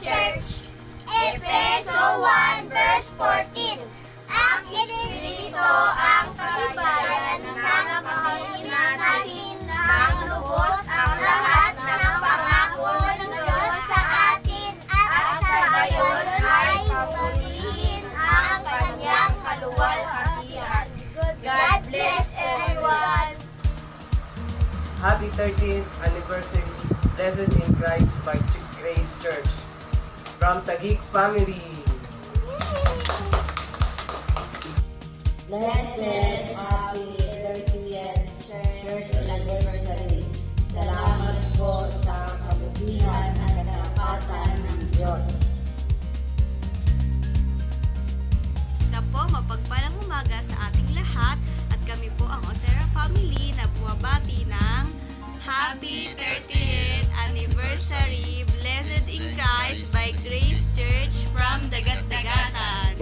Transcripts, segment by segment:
Church. Efeso 1 verse 14. Ang Espiritu ang katibayan ng mga pamilya natin nang lubos ang lahat ng pangako ng Diyos sa atin at sa gayon ay purihin ang kanyang kaluwalhatian. God bless everyone. Happy 13th anniversary, Blessed in Christ by Grace Church. From Taguig family. Blessed, happy 30th Church Anniversary. Salamat po sa kabutihan at katapatan ng Diyos. Isa po mapagpalang umaga sa ating lahat at kami po ang Osera family na bumabati ng Happy 30th Anniversary Blessed in Christ by Grace Church from Dagat-Dagatan.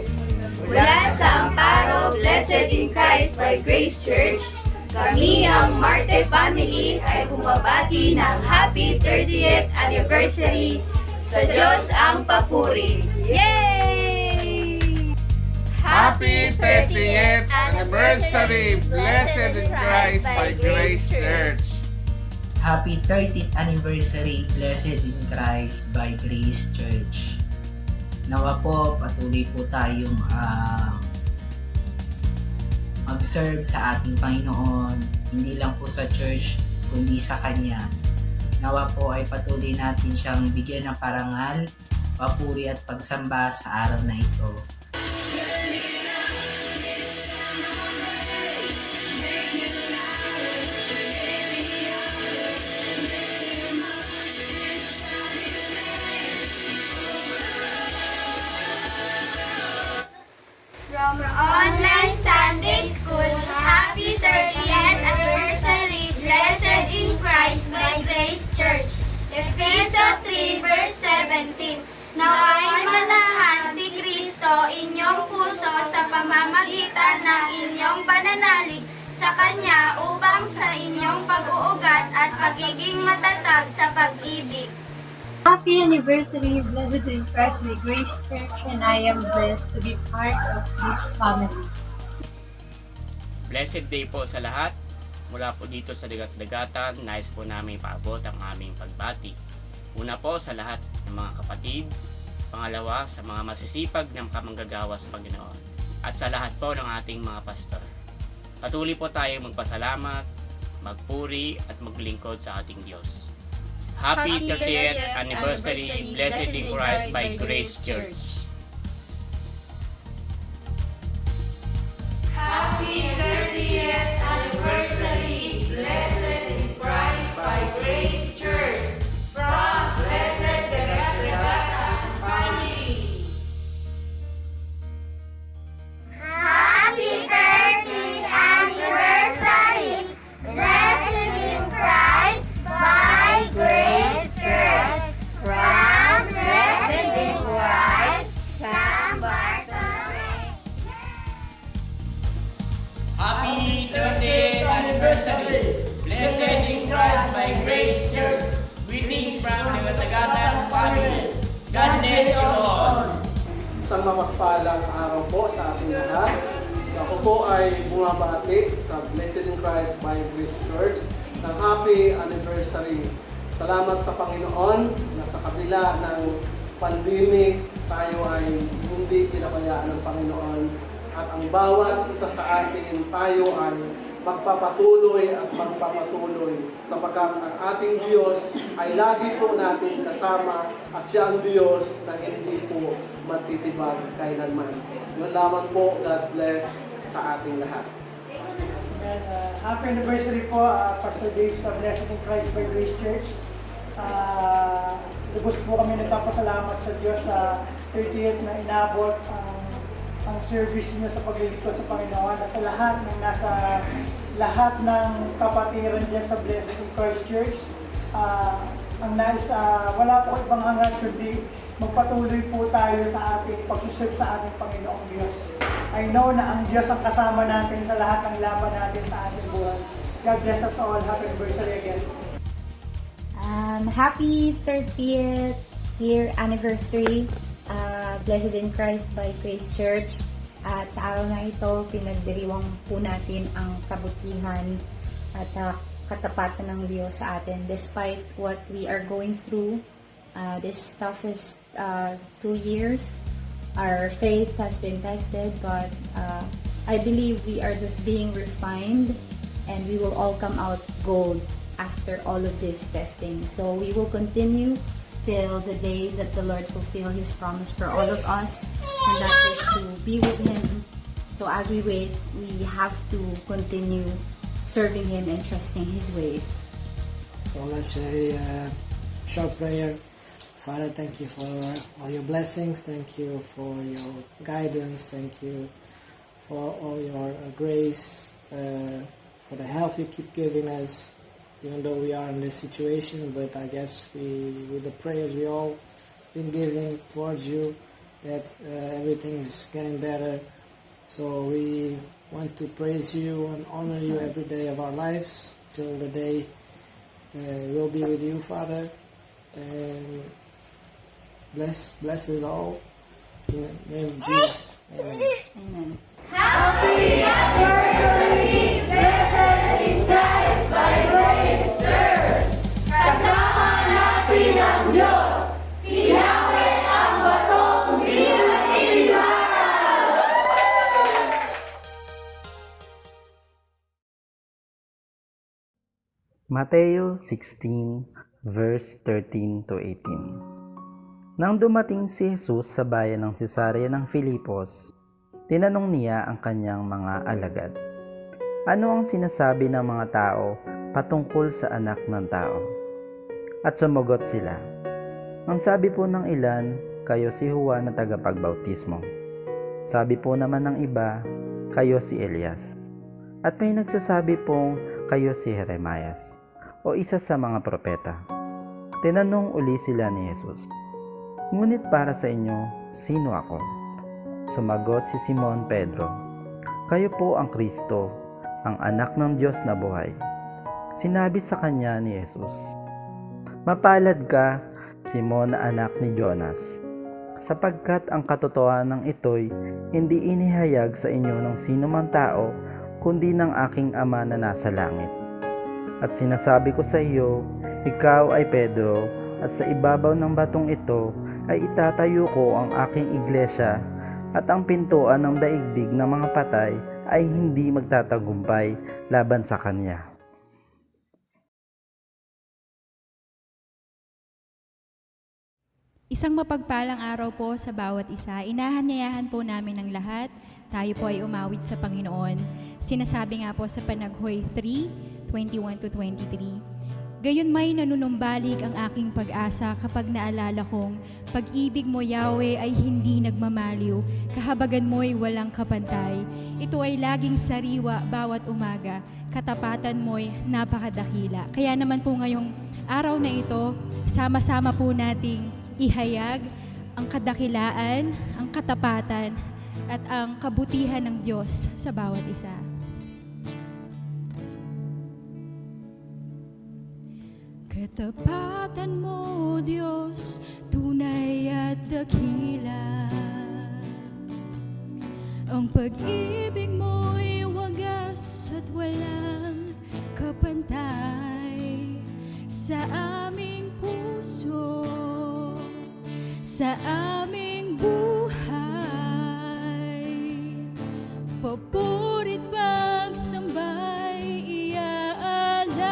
Mula sa Amparo, Blessed in Christ by Grace Church, kami ang Marte family ay bumabati ng Happy 30th Anniversary. Sa Diyos ang papuri. Yay! Happy 30th Anniversary, Blessed in Christ by Grace Church. Happy 30th Anniversary, Blessed in Christ by Grace Church. Nawa po, patuloy po tayong mag-serve sa ating Panginoon, hindi lang po sa church, kundi sa Kanya. Nawa po ay patuloy natin siyang bigyan ng parangal, papuri at pagsamba sa araw na ito. From Online Sunday School, Happy 30th Anniversary, Blessed in Christ by Grace Church. Efeso 3 verse 17. Naway manahan si Kristo inyong puso sa pamamagitan ng inyong pananalig sa Kanya upang sa inyong pag-uugat at pagiging matatag sa pag-ibig. Happy anniversary, Blessed in Christ by Grace Church, and I am blessed to be part of this family. Blessed day po sa lahat. Mula po dito sa Dagat-Dagatan, nais po namin paabot ang aming pagbati. Una po sa lahat ng mga kapatid, pangalawa sa mga masisipag ng kamanggagawa sa Panginoon, at sa lahat po ng ating mga pastor. Patuloy po tayo magpasalamat, magpuri at maglingkod sa ating Diyos. Happy 30th Anniversary, Blessed in Christ by Grace Church. Happy 30th Anniversary, Blessed in Christ by Grace Church, from Blessed Dagat-Dagatan family. Happy 30th Anniversary, Blessed in Christ by Grace Church, from Blessed in Christ, San Bartolome. Happy 30th Anniversary, Blessed in Christ by Grace Church. Greetings from the Dagat-Dagatan family. God bless you all. Isang mapagpalang araw po sa ating lahat. Ako po ay bumabati sa Blessed in Christ by Grace Church ng Happy Anniversary. Salamat sa Panginoon na sa kabila ng pandemic, tayo ay hindi pinabayaan ng Panginoon. At ang bawat isa sa atin, tayo ay magpapatuloy at magpapatuloy sapagkat ang ating Diyos ay lagi po natin kasama at siya ang Diyos na hindi po matitibag kailanman. Yun lamang po, God bless sa ating lahat. And, happy anniversary po, Pastor Dave sa Blessed in Christ by Grace Church. Lubos po kami nagpapasalamat sa Diyos sa 30th na inabot ang service niyo sa paglilingkod sa Panginoon at sa lahat ng kapatiran dyan sa Blessed in Christ Church. Wala po ibang hangad kundi magpatuloy po tayo sa ating pagsuserve sa ating Panginoong Diyos. I know na ang Diyos ang kasama natin sa lahat ng laban natin sa ating buhay. God bless us all. Happy anniversary again. Happy 30th 60th anniversary, Blessed in Christ by Grace Church. At sa araw na ito, pinagdiriwang po natin ang kabutihan at katapatan ng Diyos sa atin. Despite what we are going through, this toughest 2 years, our faith has been tested, but I believe we are just being refined and we will all come out gold after all of this testing. So we will continue till the day that the Lord fulfill His promise for all of us, and that is to be with Him. So as we wait, we have to continue serving Him and trusting His ways. So let's say a short prayer. Father, thank you for all your blessings. Thank you for your guidance. Thank you for all your grace, for the health you keep giving us, even though we are in this situation. But I guess with the prayers we all been giving towards you, that everything is getting better. So we want to praise you and honor you every day of our lives till the day we'll be with you, Father. And bless us all in the name of Jesus. Amen. Amen. Happy anniversary, Blessed in Christ by Grace Church! Kasama natin ang Diyos, si Yahweh ang batong di matiwala. Mateo 16, verse 13 to 18. Nang dumating si Jesus sa bayan ng Cesarea ng Filipos, tinanong niya ang kanyang mga alagad, "Ano ang sinasabi ng mga tao patungkol sa anak ng tao?" At sumagot sila, "Ang sabi po ng ilan, kayo si Juan na tagapagbautismo. Sabi po naman ng iba, kayo si Elias. At may nagsasabi pong kayo si Jeremias o isa sa mga propeta." Tinanong uli sila ni Jesus, "Ngunit para sa inyo, sino ako?" Sumagot si Simon Pedro, "Kayo po ang Kristo, ang anak ng Diyos na buhay." Sinabi sa kanya ni Jesus, "Mapalad ka, Simon na anak ni Jonas, sapagkat ang katotohanan ito'y hindi inihayag sa inyo ng sinumang tao, kundi ng aking Ama na nasa langit. At sinasabi ko sa iyo, ikaw ay Pedro, at sa ibabaw ng batong ito ay itatayo ko ang aking iglesia, at ang pintuan ng daigdig ng mga patay ay hindi magtatagumpay laban sa kanya." Isang mapagpalang araw po sa bawat isa. Inahanyayahan po namin ang lahat. Tayo po ay umawit sa Panginoon. Sinasabi nga po sa Panaghoy 3:21-23, "Gayon may nanunumbalik ang aking pag-asa kapag naalala kong pag-ibig mo, Yahweh, ay hindi nagmamaliw, kahabagan mo'y walang kapantay. Ito ay laging sariwa bawat umaga, katapatan mo'y napakadakila." Kaya naman po ngayong araw na ito, sama-sama po nating ihayag ang kadakilaan, ang katapatan, at ang kabutihan ng Diyos sa bawat isa. Katapatan mo, Diyos, tunay at dakila. Ang pag-ibig mo'y wagas at walang kapantay sa aming puso, sa aming buhay. Papurit pagsambay iaalay,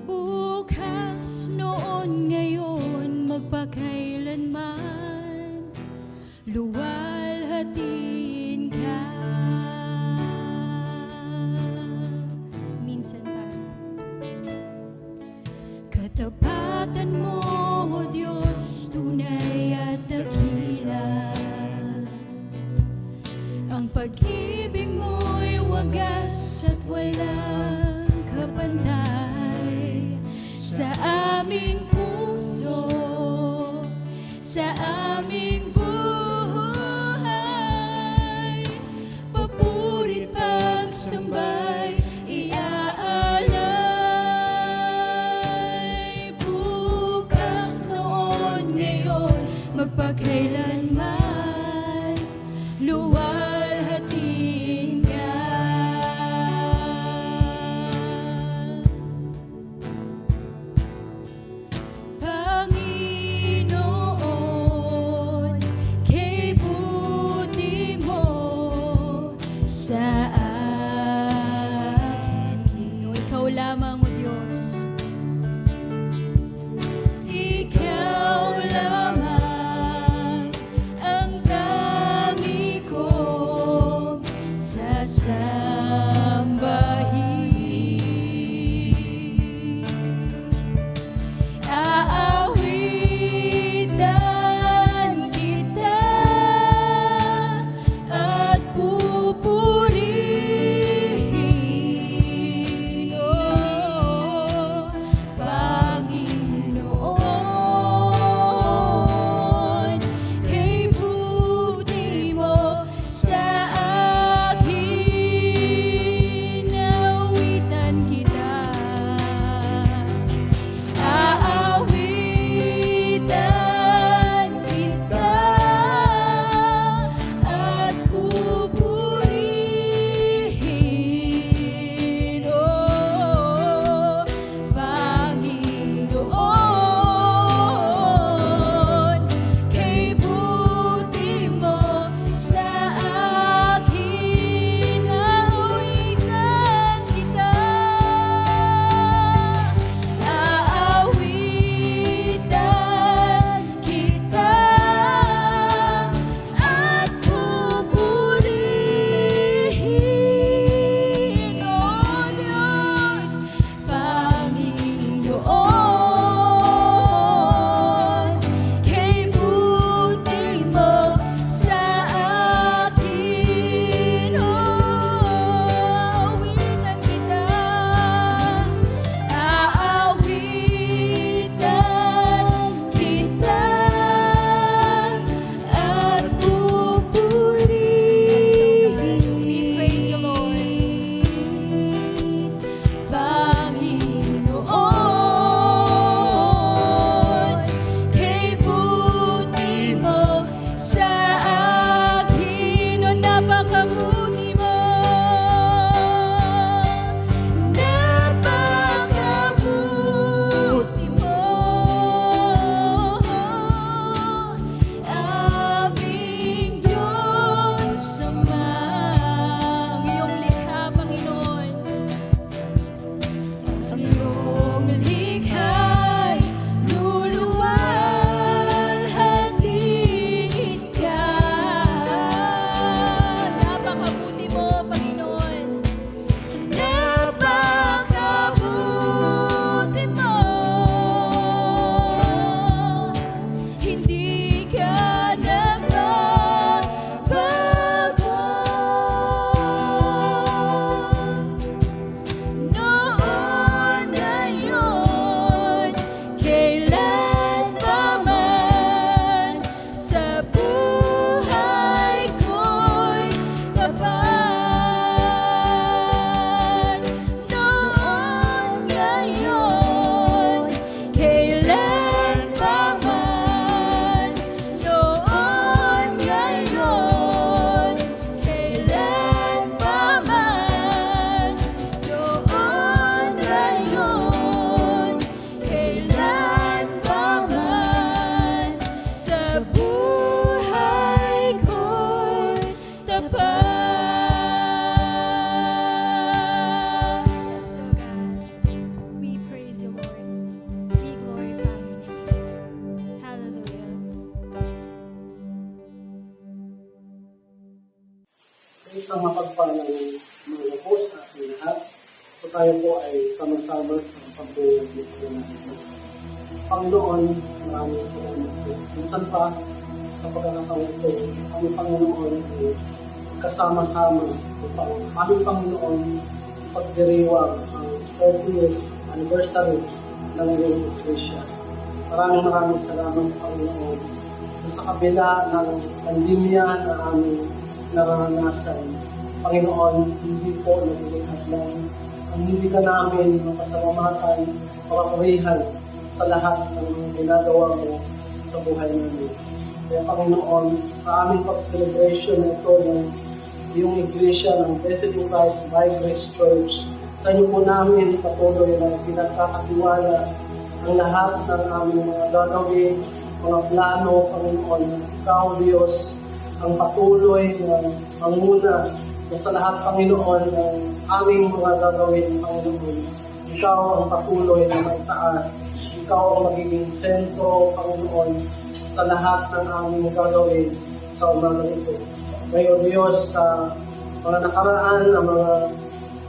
bukas, noon, ngayon, magpakailanman, luwalhatiin ka. Minsan pa. Katapatan mo, O Diyos, tunay at dakila. Ang pag-ibig mo'y wagas at walang kapantay sa aming puso, sa aming buhay. Papurit pagsambay iaalay, bukas, akin. O ikaw lamang, O Diyos. Ikaw lamang ang tangi kong sasambahin. Aawitan kita at pupurihin, O Panginoon. Kay buti mo sa akin, awitan kita. Aawitan kita at pupurihin, O Panginoon. Kay buti mo sa akin, aawitan kita. Aawitan kita at pupurihin, O Diyos, Panginoon. Kay buti mo sa akin, aawitan kita. Aawitan kita at pupurihin. We praise you, Lord. Panginoon, kay buti mo sa akin. O napakabuti mo. Napakabuti mo. Aming Diyos amang iyong likha, Panginoon. Ang iyong likha'y luluwalhatiin ka. Napakabuti mo, Panginoon. Napakabuti mo. Hindi ka nagbabago. Noon, ngayon, kailan pa man, sa buhay ko'y tapat. Noon, ngayon, kailan pa man. Noon, ngayon, kailan pa man. Noon, ngayon, kailan pa man, sa buhay ko'y tapat. Yes, O God, we praise you, Lord. We glorify your name. Hallelujah. Isang mapagpalang mga po sa ating lahat. So tayo po ay sama-sama sa pagbuhay dito natin. Panginoon, maraming salamat po. Minsan pa, sa pagkakataon ito, kami Panginoon ay kasama-sama upang aming Panginoon pagdiriwang ang 30th anniversary ng iyong Iglesia. Maraming salamat, Panginoon. Sa kabila ng pandemya na aming nararanasan, Panginoon, hindi po naglilikhat lang ang hindi ka namin mapasalamatan, mapapurihan sa lahat ng ginagawa mo sa buhay namin. Kaya Panginoon, sa aming pag-celebration na ito ng iyong Iglesia ng Blessed in Christ by Grace Church, sa inyo po namin patuloy na pinagkakatiwala ang lahat ng aming mga gagawin, mga plano, Panginoon. Ikaw, Diyos, ang patuloy na manguna na sa lahat, Panginoon, ng aming mga gagawin, Panginoon, Ikaw ang patuloy na maitaas. Ikaw ang magiging sentro, Panginoon, sa lahat ng aming gagawin sa umagang ito. Ngayon, Diyos, sa mga nakaraan, ang mga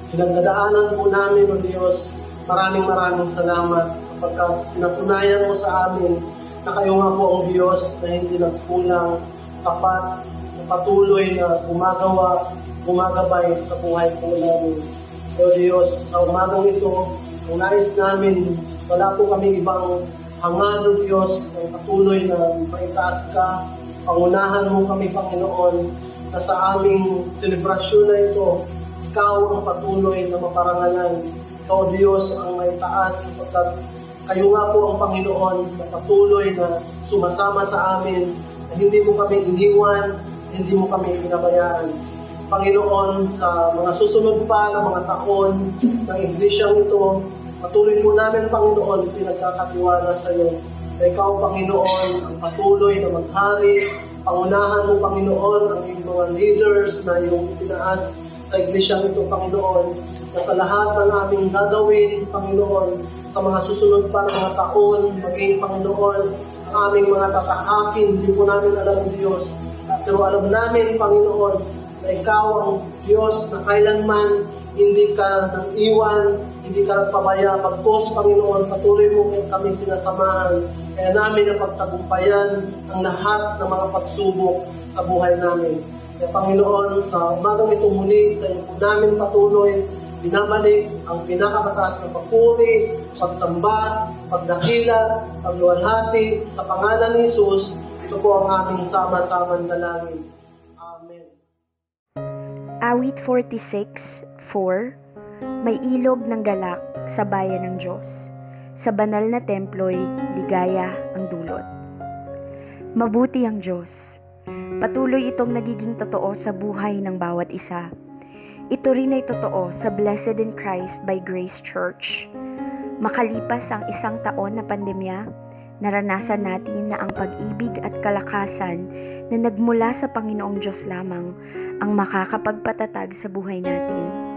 pinagdadaanan po namin, O Diyos, maraming salamat sapagkat pinatunayan mo sa amin na kayo nga po ang Diyos na hindi nagkulang, tapat, na patuloy na gumagabay sa buhay po namin. O Diyos, sa umagang ito, ang nais namin, wala po kami ibang hangad, O Diyos, ng patuloy na maitaas ka. Pangunahan mo kami, Panginoon, na sa aming selebrasyon na ito, Ikaw ang patuloy na maparangalan. Ikaw, Diyos, ang maitaas sapagkat kayo nga po ang Panginoon na patuloy na sumasama sa amin, na hindi mo kami iniwan, hindi mo kami pinabayaan. Panginoon, sa mga susunod pa na mga taon ng iglesyang ito, patuloy po namin, Panginoon, pinagkakatiwala sa iyo. Na ikaw, Panginoon, ang patuloy na maghari. Pangunahan mo, Panginoon, ang iyong mga leaders na iyong itinaas sa iglesyang ito, Panginoon, na sa lahat ng aming gagawin, Panginoon, sa mga susunod pa na mga taon, maging, Panginoon, ang aming mga tatahakin, hindi po namin alam ang Diyos. Pero alam namin, Panginoon, na Ikaw ang Diyos na kailanman hindi ka nang iwan, hindi ka nagpabaya. Pagkos, Panginoon, patuloy mo kami sinasamahan. Kaya namin ang pagtagumpayan ang lahat ng mga pagsubok sa buhay namin. Kaya Panginoon, sa umagang ito muli, sa iyo po namin patuloy, binabalik ang pinakamataas na papuri, pagsamba, pagdakila, pagluwalhati, sa pangalan ni Jesus. Ito po ang aming sama-samang dalangin. Amen. Awit 46:4. May ilog ng galak sa bayan ng Diyos. Sa banal na templo'y ligaya ang dulot. Mabuti ang Diyos. Patuloy itong nagiging totoo sa buhay ng bawat isa. Ito rin ay totoo sa Blessed in Christ by Grace Church. Makalipas ang 1 taon na pandemya, naranasan natin na ang pag-ibig at kalakasan na nagmula sa Panginoong Diyos lamang ang makakapagpatatag sa buhay natin.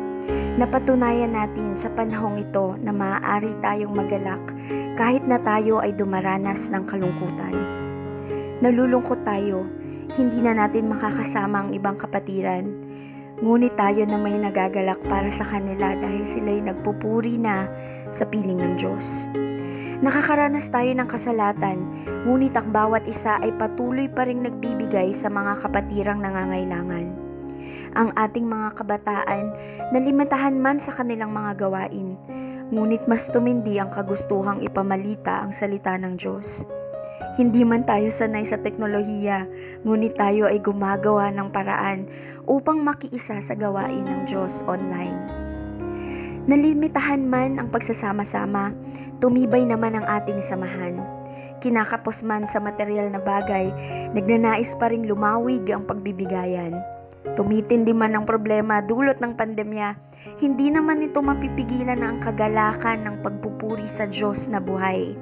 Napatunayan natin sa panahong ito na maaari tayong magalak kahit na tayo ay dumaranas ng kalungkutan. Nalulungkot tayo, hindi na natin makakasama ang ibang kapatiran. Ngunit tayo na may nagagalak para sa kanila dahil sila'y nagpupuri na sa piling ng Diyos. Nakakaranas tayo ng kasalatan, ngunit ang bawat isa ay patuloy pa ring nagbibigay sa mga kapatirang nangangailangan. Ang ating mga kabataan, nalimitahan man sa kanilang mga gawain, ngunit mas tumindi ang kagustuhang ipamalita ang salita ng Diyos. Hindi man tayo sanay sa teknolohiya, ngunit tayo ay gumagawa ng paraan upang makiisa sa gawain ng Diyos online. Nalimitahan man ang pagsasama-sama, tumibay naman ang ating samahan. Kinakapos man sa material na bagay, nagnanais pa ring lumawig ang pagbibigayan. Tumitindi man ang problema dulot ng pandemya, hindi naman ito mapipigilan ang kagalakan ng pagpupuri sa Diyos na buhay.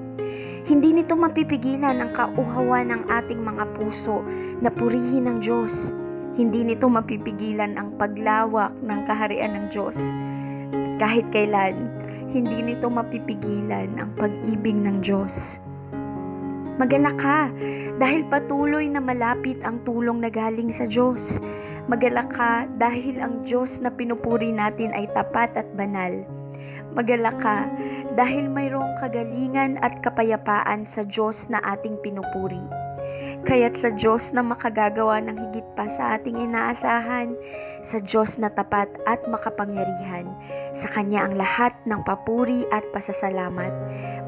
Hindi nito mapipigilan ang kauhawan ng ating mga puso na purihin ng Diyos. Hindi nito mapipigilan ang paglawak ng kaharian ng Diyos. At kahit kailan, hindi nito mapipigilan ang pag-ibig ng Diyos. Magalak ka dahil patuloy na malapit ang tulong na galing sa Diyos. Magalak ka dahil ang Diyos na pinupuri natin ay tapat at banal. Magalak ka dahil mayroong kagalingan at kapayapaan sa Diyos na ating pinupuri. Kaya't sa Diyos na makagagawa ng higit pa sa ating inaasahan, sa Diyos na tapat at makapangyarihan, sa Kanya ang lahat ng papuri at pasasalamat.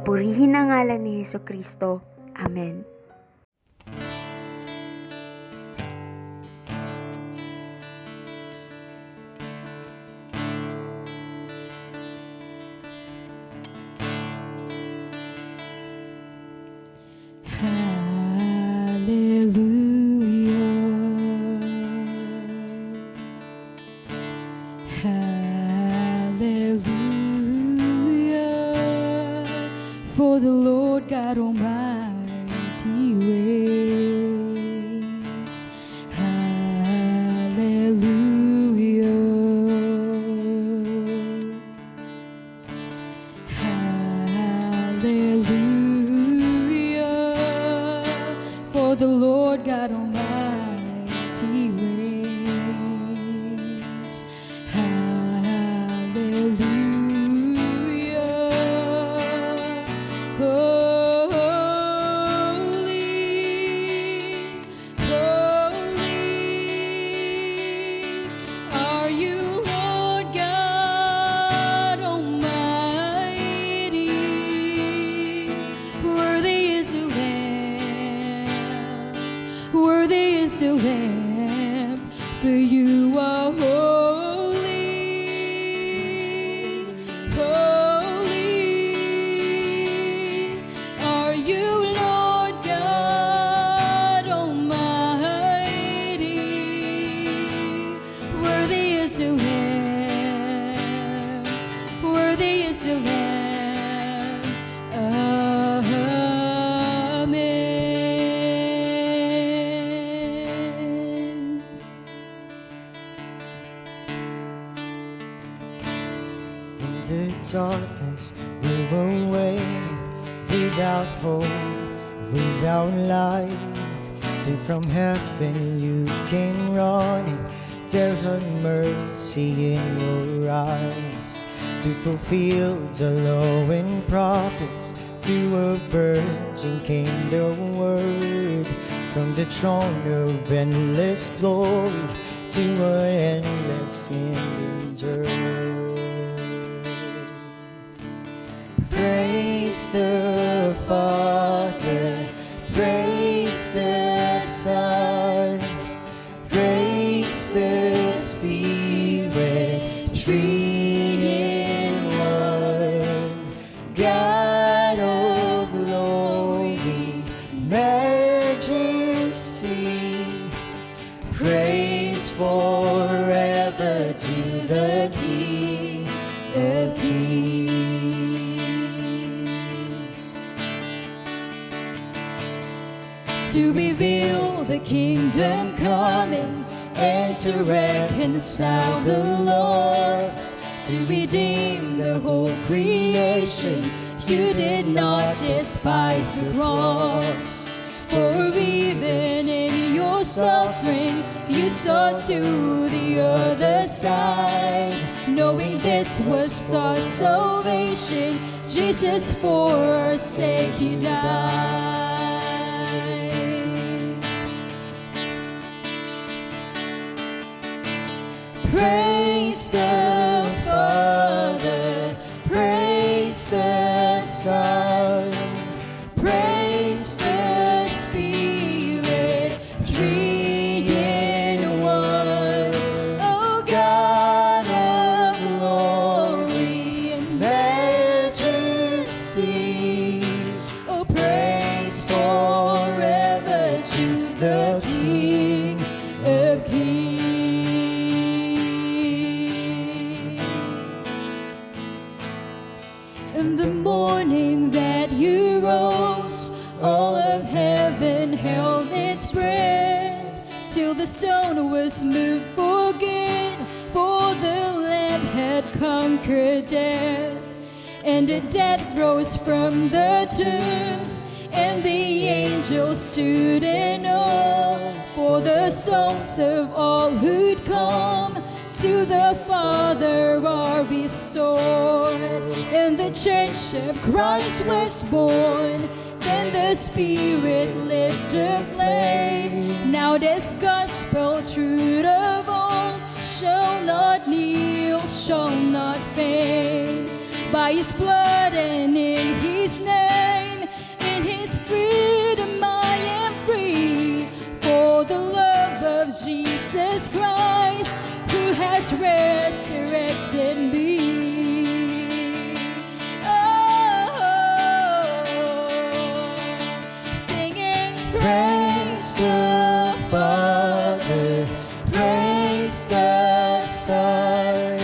Purihin ang ngalan ni Jesucristo. Amen. Hallelujah, for the Lord God Almighty reigns. Hallelujah, the darkness we were waiting, without hope, without light. Then from heaven you came running, there's a mercy in your eyes. To fulfill the law and prophets, to a virgin came the word. From the throne of endless glory to an endless endure. Praise the Father, praise the Son, praise the Spirit, three in one. God of glory, majesty, praise forever to the King of Kings. To reveal the kingdom coming and to reconcile the lost, to redeem the whole creation. You did not despise the cross, for even in your suffering you saw to the other side. Knowing this was our salvation, Jesus for our sake He died. Praise the Father, praise the Son, praise the Spirit, three in one. O God of glory and majesty, oh praise forever to the King of Kings. In the morning that you rose, all of heaven held its breath, till the stone was moved for good, for the Lamb had conquered death. And a dead rose from the tombs, and the angels stood in awe, for the souls of all who'd come to the Father are restored. And the church of Christ was born, then the Spirit lit a flame. Now this gospel truth of all shall not kneel, shall not faint. By His blood and in His name, in His freedom I am free. For the love of Jesus Christ, who has resurrected me. Praise the Father, praise the Son,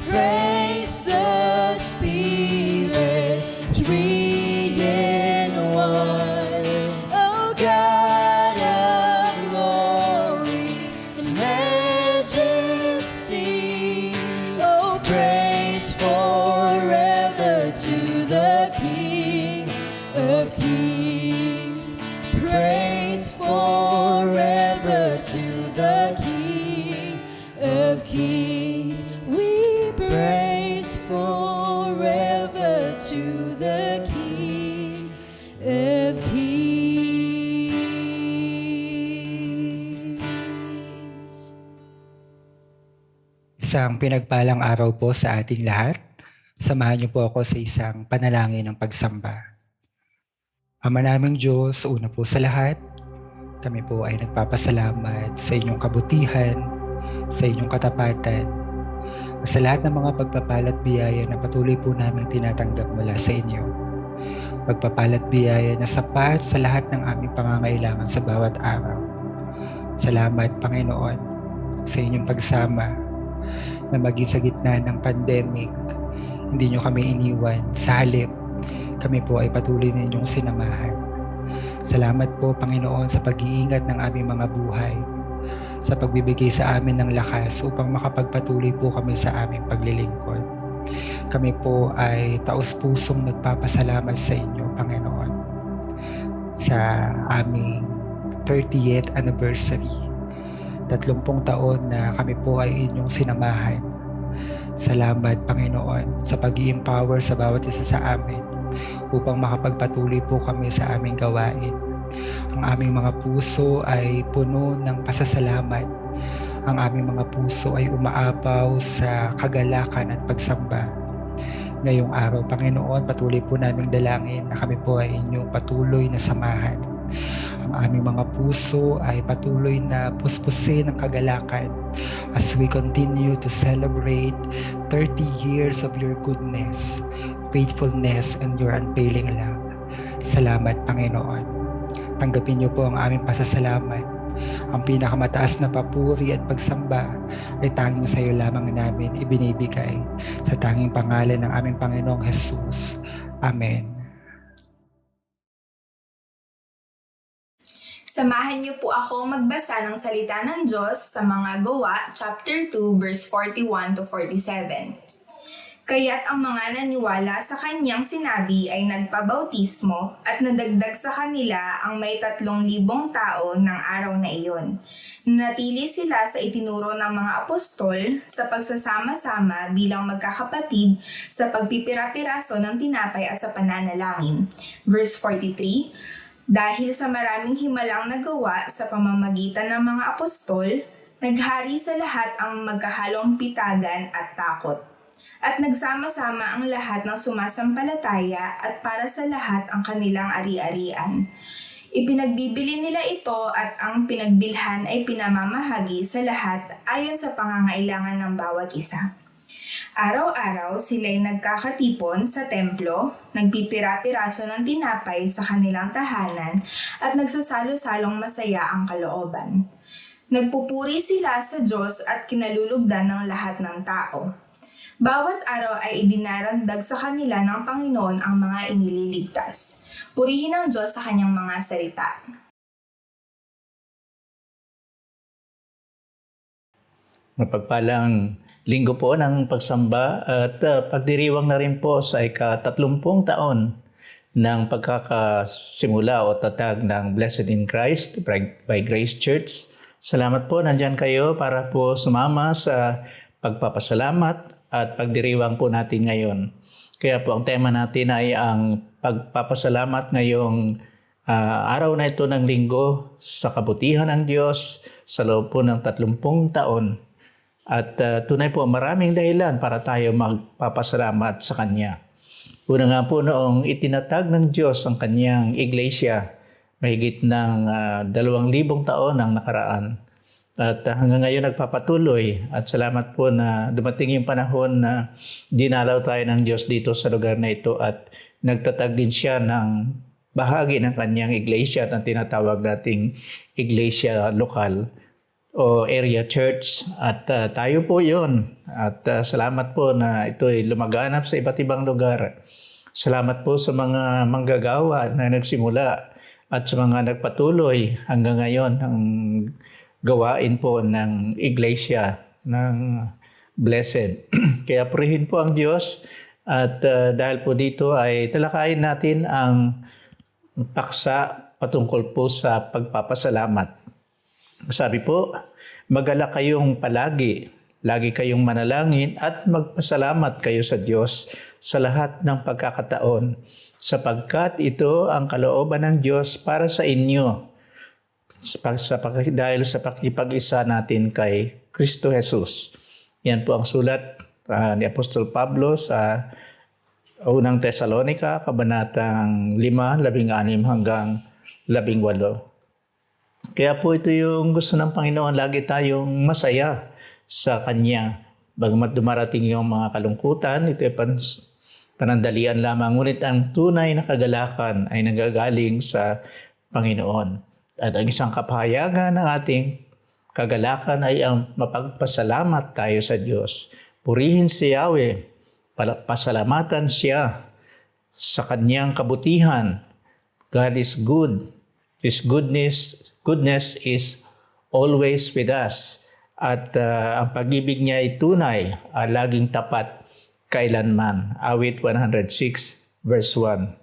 praise the Spirit, three in one. O God of glory and majesty, oh praise forever to the King of Kings. Praise forever to the King of Kings. We praise forever to the King of Kings. Isang pinagpalang araw po sa ating lahat. Samahan niyo po ako sa isang panalangin ng pagsamba. Ama naming Diyos, una po sa lahat, kami po ay nagpapasalamat sa inyong kabutihan, sa inyong katapatan, sa lahat ng mga pagpapalat biyaya na patuloy po namin tinatanggap mula sa inyo. Pagpapalat biyaya na sapat sa lahat ng aming pangangailangan sa bawat araw. Salamat, Panginoon, sa inyong pagsama na maging sa gitna ng pandemic. Hindi nyo kami iniwan. Sa halip, kami po ay patuloy ninyong sinamahan. Salamat po, Panginoon, sa pag-iingat ng aming mga buhay, sa pagbibigay sa amin ng lakas upang makapagpatuloy po kami sa aming paglilingkod. Kami po ay taus-pusong nagpapasalamat sa inyo, Panginoon, sa aming 30th anniversary. 30 taon na kami po ay inyong sinamahan. Salamat, Panginoon, sa pag-i-empower sa bawat isa sa amin upang makapagpatuloy po kami sa aming gawain. Ang aming mga puso ay puno ng pasasalamat. Ang aming mga puso ay umaapaw sa kagalakan at pagsamba. Ngayong araw, Panginoon, patuloy po naming dalangin na kami po ay inyong patuloy na samahan. Ang aming mga puso ay patuloy na puspusin ng kagalakan as we continue to celebrate 30 years of your goodness, faithfulness, and your unfailing love. Salamat, Panginoon. Tanggapin niyo po ang aming pasasalamat. Ang pinakamataas na papuri at pagsamba ay tanging sa iyo lamang namin ibinibigay sa tanging pangalan ng aming Panginoong Jesus. Amen. Samahan niyo po ako magbasa ng salita ng Diyos sa mga Gawa, chapter 2, verse 41 to 47. Kaya't ang mga naniwala sa kanyang sinabi ay nagpabautismo at nadagdag sa kanila ang may 3,000 tao ng araw na iyon. Natili sila sa itinuro ng mga apostol sa pagsasama-sama bilang magkakapatid sa pagpipira-piraso ng tinapay at sa pananalangin. Verse 43, dahil sa maraming himalang nagawa sa pamamagitan ng mga apostol, naghari sa lahat ang magkahalong pitagan at takot. At nagsama-sama ang lahat ng sumasampalataya at para sa lahat ang kanilang ari-arian. Ipinagbibili nila ito at ang pinagbilhan ay pinamamahagi sa lahat ayon sa pangangailangan ng bawat isa. Araw-araw sila'y nagkakatipon sa templo, nagpipira-piraso ng tinapay sa kanilang tahanan at nagsasalo-salong masaya ang kalooban. Nagpupuri sila sa Diyos at kinalulugdan ng lahat ng tao. Bawat araw ay idinaragdag sa kanila ng Panginoon ang mga inililigtas. Purihin ang Diyos sa kanyang mga salita. Mapagpalang linggo po ng pagsamba at pagdiriwang na rin po sa ika-30 taon ng pagkakasimula o tatag ng Blessed in Christ by Grace Church. Salamat po, nandyan kayo para po sumama sa pagpapasalamat at pagdiriwang po natin ngayon. Kaya po ang tema natin ay ang pagpapasalamat ngayong araw na ito ng linggo sa kabutihan ng Diyos sa loob po ng 30 taon. At tunay po maraming dahilan para tayo magpapasalamat sa Kanya. Una nga po noong itinatag ng Diyos ang Kanyang iglesia, mahigit ng 2,000 taon ang nakaraan. At hanggang ngayon nagpapatuloy at salamat po na dumating yung panahon na dinalaw tayo ng Diyos dito sa lugar na ito at nagtatag din siya ng bahagi ng Kanyang iglesia at ang tinatawag nating iglesia lokal o area church at tayo po yon at salamat po na ito ay lumaganap sa iba't ibang lugar. Salamat po sa mga manggagawa na nagsimula at sa mga nagpatuloy hanggang ngayon ang gawain po ng iglesia ng Blessed. Kaya purihin po ang Diyos at dahil po dito ay talakayin natin ang paksa patungkol po sa pagpapasalamat. Sabi po, magalak kayong palagi, lagi kayong manalangin at magpasalamat kayo sa Diyos sa lahat ng pagkakataon, sapagkat ito ang kalooban ng Diyos para sa inyo dahil sa pakipag-isa natin kay Kristo Jesus. Yan po ang sulat ni Apostol Pablo sa unang Tesalonica, kabanatang 5:16 hanggang 18. Kaya po ito yung gusto ng Panginoon, lagi tayong masaya sa Kanya. Bagamat dumarating yung mga kalungkutan, ito ay panandalian lamang. Ngunit ang tunay na kagalakan ay nagagaling sa Panginoon. At ang isang kapahayagan ng ating kagalakan ay ang mapagpasalamat tayo sa Diyos. Purihin si Yahweh, pasalamatan siya sa Kanyang kabutihan. God is good. His goodness is always with us. At ang pag-ibig niya ay tunay, laging tapat kailanman. Awit 106 verse 1.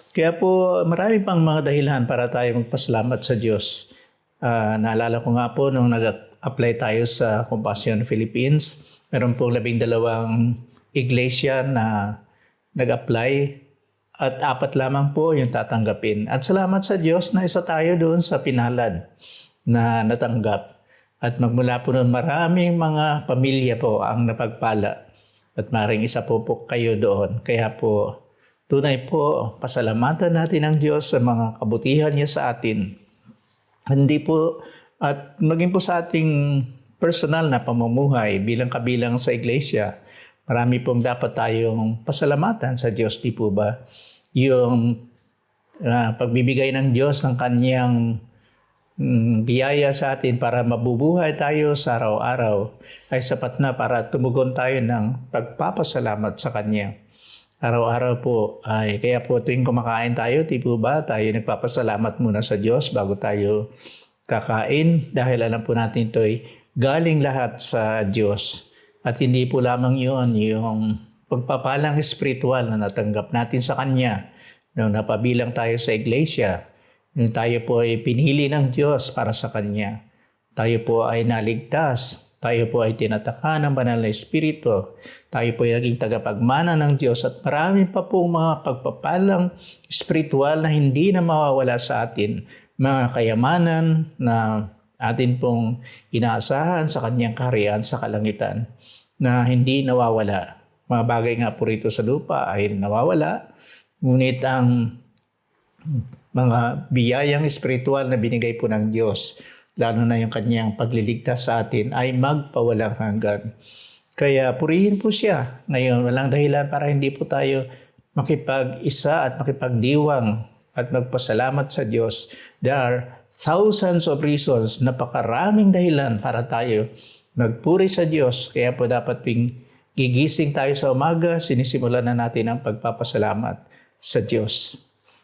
Kaya po marami pang mga dahilan para tayo magpasalamat sa Diyos. Naalala ko nga po nung nag-apply tayo sa Compassion Philippines, meron pong 12 iglesia na nag-apply at 4 lamang po yung tatanggapin. At salamat sa Diyos na isa tayo doon sa pinalad na natanggap. At magmula po noon maraming mga pamilya po ang napagpala. At maring isa po kayo doon. Kaya po tunay po pasalamatan natin ang Diyos sa mga kabutihan niya sa atin. Hindi po at maging po sa ating personal na pamumuhay bilang kabilang sa iglesia, marami pong dapat tayong pasalamatan sa Diyos, di po ba? Yung pagbibigay ng Diyos ng kanyang biyaya sa atin para mabubuhay tayo sa araw-araw ay sapat na para tumugon tayo ng pagpapasalamat sa Kanya. Araw-araw po ay kaya po tuwing kumakain tayo, di po ba? Tayo nagpapasalamat muna sa Diyos bago tayo kakain dahil alam po natin ito ay galing lahat sa Diyos. At hindi po lamang yun, yung pagpapalang espiritual na natanggap natin sa Kanya nung napabilang tayo sa iglesia, nung tayo po ay pinili ng Diyos para sa Kanya. Tayo po ay naligtas, tayo po ay tinataka ng banal na Espiritu, tayo po ay naging tagapagmana ng Diyos at marami pa po mga pagpapalang espiritual na hindi na mawawala sa atin, mga kayamanan na atin pong inaasahan sa Kanyang kaharian sa kalangitan na hindi nawawala. Mga bagay nga po rito sa lupa ay nawawala, ngunit ang mga biyayang espiritual na binigay po ng Diyos, lalo na yung Kanyang pagliligtas sa atin, ay magpawalang hanggan. Kaya purihin po siya. Ngayon, walang dahilan para hindi po tayo makipag-isa at makipagdiwang at magpasalamat sa Diyos. There are thousands of reasons, napakaraming dahilan para tayo magpuri sa Diyos. Kaya po dapat gigising tayo sa umaga, sinisimulan na natin ang pagpapasalamat sa Diyos.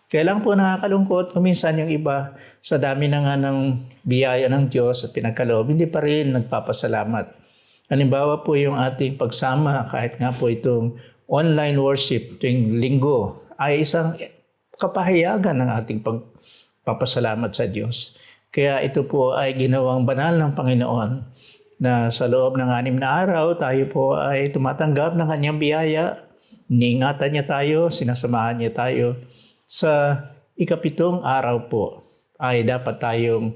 Kaya lang po nakakalungkot, kuminsan yung iba sa dami na nga ng biyaya ng Diyos at pinagkaloob, hindi pa rin nagpapasalamat. Halimbawa po yung ating pagsama, kahit nga po itong online worship tuwing linggo, ay isang kapahayagan ng ating pagpapasalamat sa Diyos. Kaya ito po ay ginawang banal ng Panginoon na sa loob ng 6 na araw, tayo po ay tumatanggap ng Kanyang biyaya, iniingatan niya tayo, sinasamahan niya tayo. Sa 7 araw po ay dapat tayong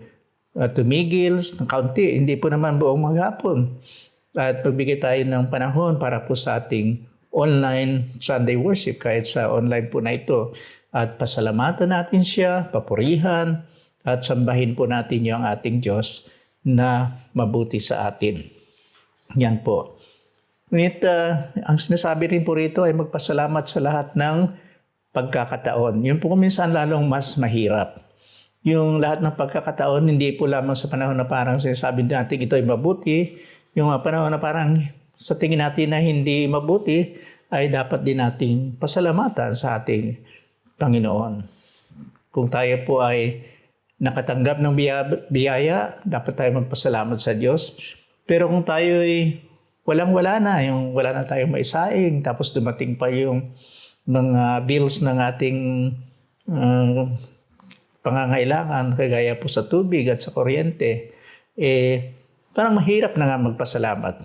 tumigil ng kaunti, hindi po naman buong maghapon. At pagbigay tayo ng panahon para po sa ating online Sunday worship kahit sa online po na ito. At pasalamatan natin siya, papurihan, at sambahin po natin yung ating Diyos na mabuti sa atin. Yan po. Ngunit ang sinasabi rin po rito ay magpasalamat sa lahat ng pagkakataon. Yun po minsan lalong mas mahirap. Yung lahat ng pagkakataon, hindi po lamang sa panahon na parang sinasabi natin ito ay mabuti. Yung panahon na parang sa tingin natin na hindi mabuti, ay dapat din nating pasalamatan sa ating Panginoon. Kung tayo po ay nakatanggap ng biyaya, dapat tayo magpasalamat sa Diyos. Pero kung tayo ay walang-wala na, yung wala na tayong maisaing, tapos dumating pa yung mga bills ng ating pangangailangan, kagaya po sa tubig at sa kuryente, parang mahirap na nga magpasalamat.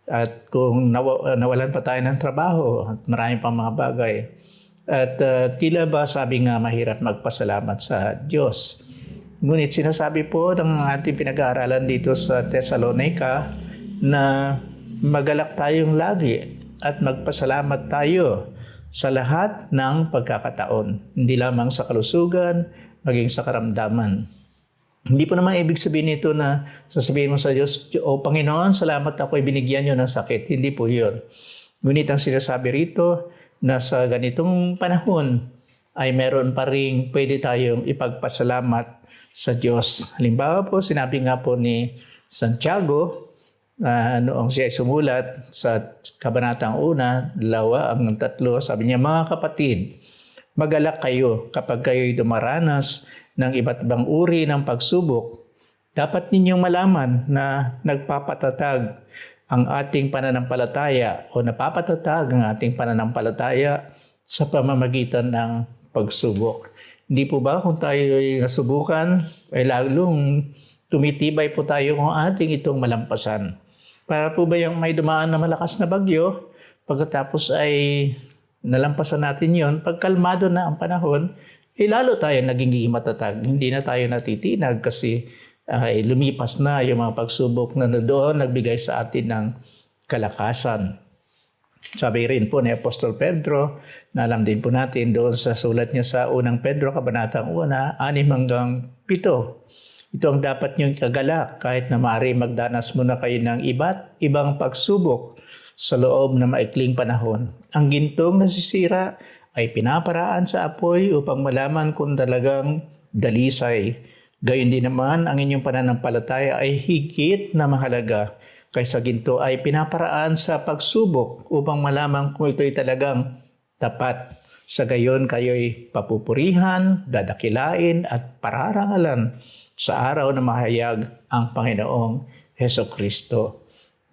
At kung nawalan pa tayo ng trabaho at marami pang mga bagay, at tila ba sabi nga mahirap magpasalamat sa Diyos. Ngunit sinasabi po ng ating pinag-aaralan dito sa Thessalonica na magalak tayong lagi at magpasalamat tayo sa lahat ng pagkakataon. Hindi lamang sa kalusugan, maging sa karamdaman. Hindi po naman ibig sabihin nito na sasabihin mo sa Diyos, "O Panginoon, salamat ako ay binigyan niyo ng sakit." Hindi po yun. Ngunit ang sinasabi rito na sa ganitong panahon ay meron pa rin pwede tayong ipagpasalamat sa Diyos. Halimbawa po, sinabi nga po ni Santiago noong siya ay sumulat sa Kabanatang 1, 2, sabi niya, "Mga kapatid, magalak kayo kapag kayo'y dumaranas ng iba't ibang uri ng pagsubok. Dapat ninyong malaman na nagpapatatag ang ating pananampalataya o napapatatag ang ating pananampalataya sa pamamagitan ng pagsubok. Hindi po ba kung tayo ay nasubukan, ay lalong tumitibay po tayo kung ating itong malampasan. Para po ba yung may dumaan na malakas na bagyo, pagkatapos ay nalampasan natin yon, pagkalmado na ang panahon, lalo tayo naging matatag. Hindi na tayo natitinag kasi lumipas na yung mga pagsubok na doon nagbigay sa atin ng kalakasan. Sabi rin po ni Apostol Pedro, na alam din po natin doon sa sulat niya sa unang Pedro, kabanatang 1, 6-7. Ito ang dapat niyong kagalak kahit na maaari magdanas muna kayo ng iba't ibang pagsubok sa loob na maikling panahon. Ang gintong nasisira ay pinaparaan sa apoy upang malaman kung talagang dalisay. Gayon din naman ang inyong pananampalataya ay higit na mahalaga kaysa ginto ay pinaparaan sa pagsubok upang malaman kung ito'y talagang tapat. Sa gayon kayo'y papupurihan, dadakilain at pararangalan sa araw na mahayag ang Panginoong Hesukristo.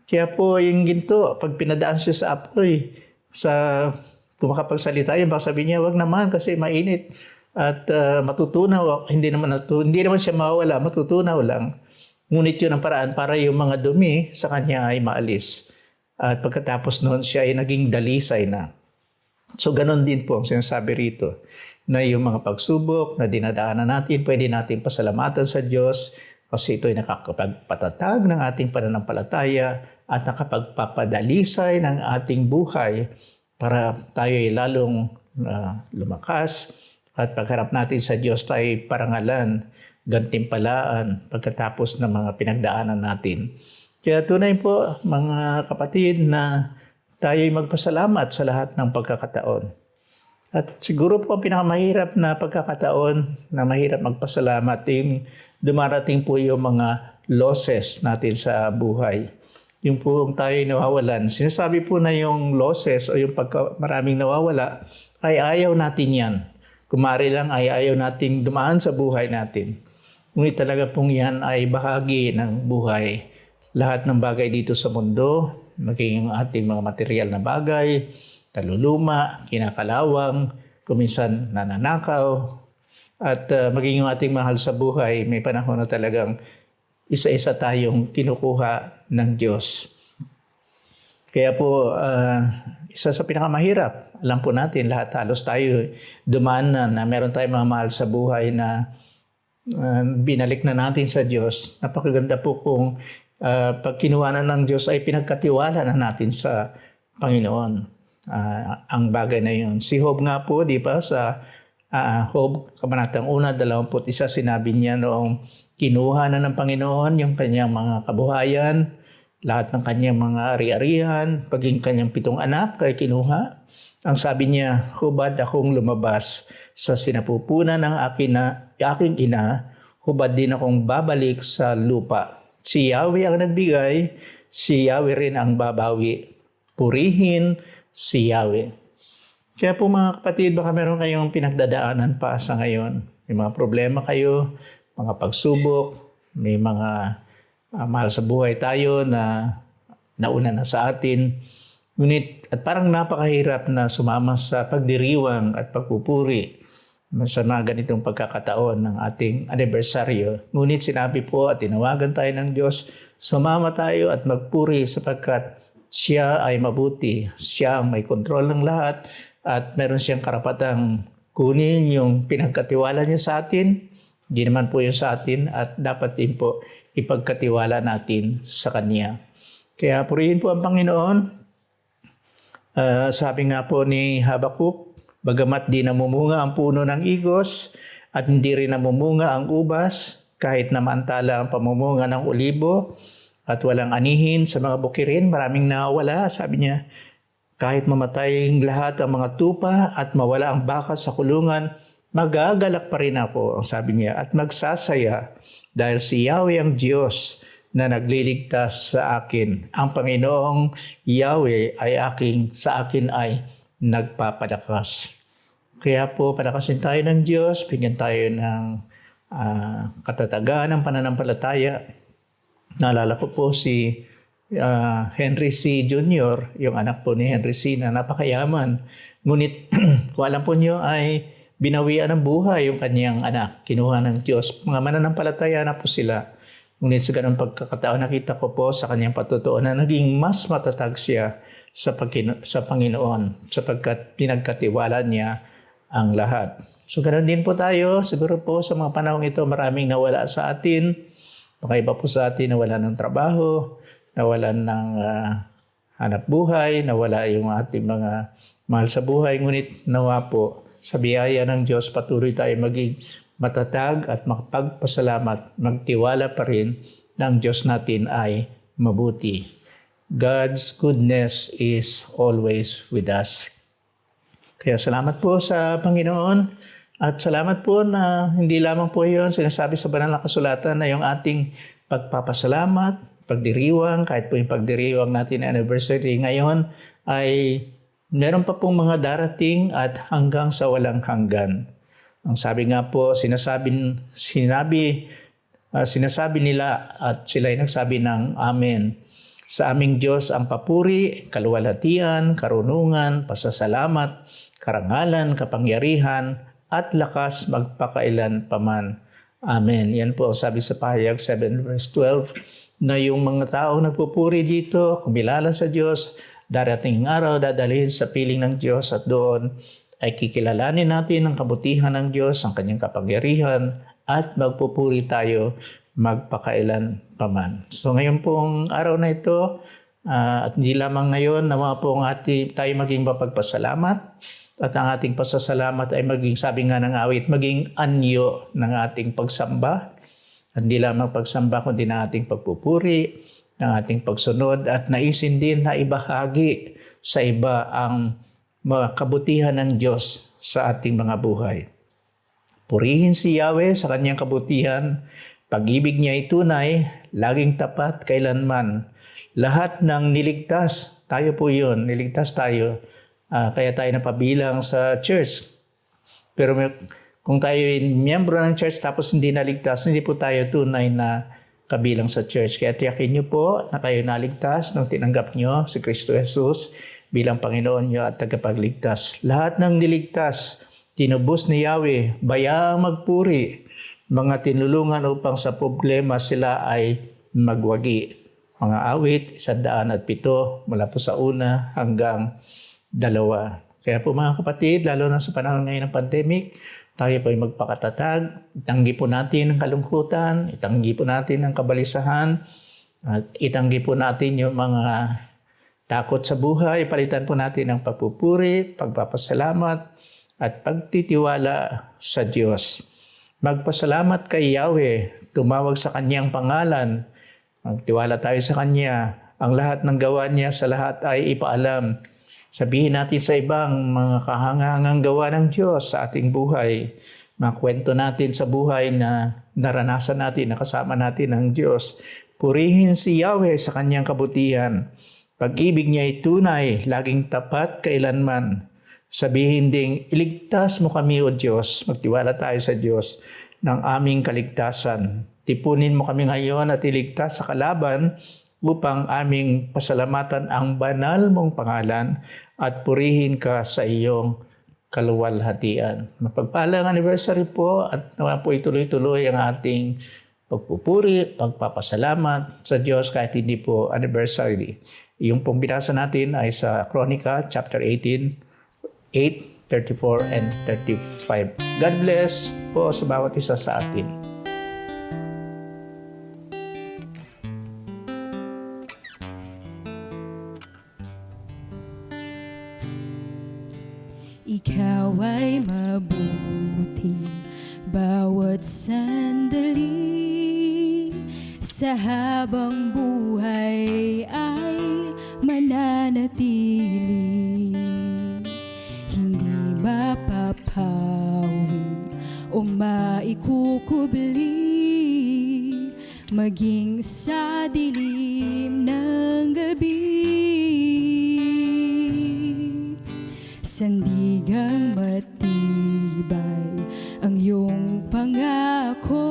Kaya po yung ginto, pag pinadaan siya sa apoy, kung makapagsalita yun, baka sabihin niya, wag naman kasi mainit at matutunaw. Hindi naman siya mawawala, matutunaw lang. Ngunit yun ang paraan para yung mga dumi sa kanya ay maalis. At pagkatapos noon siya ay naging dalisay na. So ganun din po ang sinasabi rito na yung mga pagsubok na dinadaanan natin, pwede natin pasalamatan sa Diyos kasi ito ay nakakapagpatatag ng ating pananampalataya at nakapagpapadalisay ng ating buhay para tayo ay lalong lumakas at pagharap natin sa Diyos tayo ay parangalan, gantimpalaan pagkatapos ng mga pinagdaanan natin. Kaya tunay po mga kapatid na tayo ay magpasalamat sa lahat ng pagkakataon. At siguro po ang pinakamahirap na pagkakataon na mahirap magpasalamat yung dumarating po yung mga losses natin sa buhay. Yung po tayo ay nawawalan. Sinasabi po na yung losses o yung maraming nawawala ay ayaw natin yan. Kumari lang ay ayaw nating dumaan sa buhay natin. Ngunit talaga pong yan ay bahagi ng buhay. Lahat ng bagay dito sa mundo, maging ating mga material na bagay, naluluma, kinakalawang, kuminsan nananakaw, at maging yung ating mahal sa buhay, may panahon na talagang isa-isa tayong kinukuha ng Diyos. Kaya po, isa sa pinakamahirap, alam po natin, lahat halos tayo dumaan na meron tayong mga mahal sa buhay na binalik na natin sa Diyos. Napakaganda po kung pag kinuha na ng Diyos ay pinagkatiwala na natin sa Panginoon. Ang bagay na yun. Si Job nga po, di ba, sa Job, kabanatang 1:21, sinabi niya noong kinuha na ng Panginoon yung kanyang mga kabuhayan, lahat ng kanyang mga ari-arihan, paging kanyang 7 anak ay kinuha. Ang sabi niya, hubad akong lumabas sa sinapupunan ng aking ina, hubad din akong babalik sa lupa. Si Yahweh ang nagbigay, si Yahweh rin ang babawi. Purihin si Yahweh. Kaya po mga kapatid, baka meron kayong pinagdadaanan pa sa ngayon. May mga problema kayo, mga pagsubok, may mga mahal sa buhay tayo na nauna na sa atin. Ngunit at parang napakahirap na sumama sa pagdiriwang at pagpupuri sa mga ganitong pagkakataon ng ating anibersaryo. Ngunit sinabi po at tinawagan tayo ng Diyos, sumama tayo at magpuri sapagkat siya ay mabuti. Siya ang may kontrol ng lahat at meron siyang karapatang kunin yung pinagkatiwala niya sa atin. Hindi naman po yun sa atin at dapat din po ipagkatiwala natin sa Kanya. Kaya purihin po ang Panginoon. Sabi nga po ni Habakuk, bagamat di namumunga ang puno ng igos at hindi rin namumunga ang ubas, kahit na maantala ang pamumunga ng olibo at walang anihin sa mga bukirin, maraming nawawala, sabi niya, kahit mamatay lahat ang mga tupa at mawala ang baka sa kulungan, magagalak pa rin ako, sabi niya, at magsasaya dahil si Yahweh ang Diyos na nagliligtas sa akin. Ang Panginoong Yahweh ay sa akin ay nagpapalakas. Kaya po, palakasin tayo ng Diyos, bigyan tayo ng katatagan ng pananampalataya. Naalala ko po si Henry C. Jr., yung anak po ni Henry C. na napakayaman. Ngunit kung alam po nyo ay binawian ng buhay yung kanyang anak. Kinuha ng Diyos. Mga mananampalataya na po sila. Ngunit sa ganung pagkakataon, nakita ko po sa kanyang patutuo na naging mas matatag siya sa Panginoon sapagkat pinagkatiwala niya ang lahat. So ganoon din po tayo. Siguro po sa mga panahong ito, maraming nawala sa atin. Mga iba po sa atin nawala ng trabaho, nawalan ng hanap buhay, nawala yung ating mga mahal sa buhay. Ngunit nawa po, sa biyaya ng Diyos, patuloy tayo maging matatag at makapagpasalamat, magtiwala pa rin na ang Diyos natin ay mabuti. God's goodness is always with us. Kaya salamat po sa Panginoon at salamat po na hindi lamang po yun sinasabi sa banal na kasulatan na yung ating pagpapasalamat, pagdiriwang, kahit po yung pagdiriwang natin anniversary ngayon ay meron pa pong mga darating at hanggang sa walang hanggan. Ang sabi nga po, sinasabi nila at sila ay nagsabi ng Amen. Sa aming Diyos ang papuri, kaluwalhatian, karunungan, pasasalamat, karangalan, kapangyarihan, at lakas magpakailan paman. Amen. Yan po sabi sa Pahayag 7 verse 12 na yung mga tao nagpupuri dito, kumilala sa Diyos, darating araw, dadalhin sa piling ng Diyos at doon ay kikilalanin natin ang kabutihan ng Diyos, ang kanyang kapangyarihan at magpupuri tayo magpakailan paman. So ngayon pong araw na ito at hindi lamang ngayon nawa pong tayo maging mapagpasalamat at ang ating pasasalamat ay maging, sabi nga ng awit, maging anyo ng ating pagsamba. At hindi lamang pagsamba kundi ng ating pagpupuri, ng ating pagsunod at naisin din na ibahagi sa iba ang mga kabutihan ng Diyos sa ating mga buhay. Purihin si Yahweh sa kanyang kabutihan, pag-ibig niya ay tunay, laging tapat kailanman. Lahat ng niligtas, tayo po yun, niligtas tayo, kaya tayo napabilang sa church. Pero kung tayo ay miyembro ng church tapos hindi naligtas, hindi po tayo tunay na kabilang sa church. Kaya tiyakin niyo po na kayo naligtas nung tinanggap niyo si Kristo Jesus bilang Panginoon niyo at tagapagligtas. Lahat ng niligtas, tinubos ni Yahweh, bayaang magpuri, mga tinulungan upang sa problema sila ay magwagi. Mga awit, 107, mula po sa una hanggang 2. Kaya po mga kapatid, lalo na sa panahon ngayon ng pandemic, tayo po ay magpakatatag, itanggi po natin ang kalungkutan, itanggi po natin ang kabalisahan, at itanggi po natin yung mga takot sa buhay, palitan po natin ang pagpupuri, pagpapasalamat, at pagtitiwala sa Diyos. Magpasalamat kay Yahweh, tumawag sa kanyang pangalan, magtiwala tayo sa kanya, ang lahat ng gawa niya sa lahat ay ipaalam. Sabihin natin sa ibang mga kahangahangang gawa ng Diyos sa ating buhay. Mga kwento natin sa buhay na naranasan natin, nakasama natin ang Diyos. Purihin si Yahweh sa kanyang kabutihan. Pag-ibig niya ay tunay, laging tapat kailanman. Sabihin ding, iligtas mo kami o Diyos. Magtiwala tayo sa Diyos ng aming kaligtasan. Tipunin mo kami ngayon at iligtas sa kalaban upang aming pasalamatan ang banal mong pangalan at purihin ka sa iyong kaluwalhatian. Mapagpalang anniversary po at nawa po ituloy-tuloy ang ating pagpupuri, pagpapasalamat sa Diyos kahit hindi po anniversary. Yung pong binasa natin ay sa Chronica chapter 18, 8, 34 and 35. God bless po sa bawat isa sa atin. Ikaw ay mabuti bawat sandali, sa habang buhay ay mananatili. Hindi mapapawi o maikukubli, maging sa dilim ng gabi. Sandigang matibay ang iyong pangako,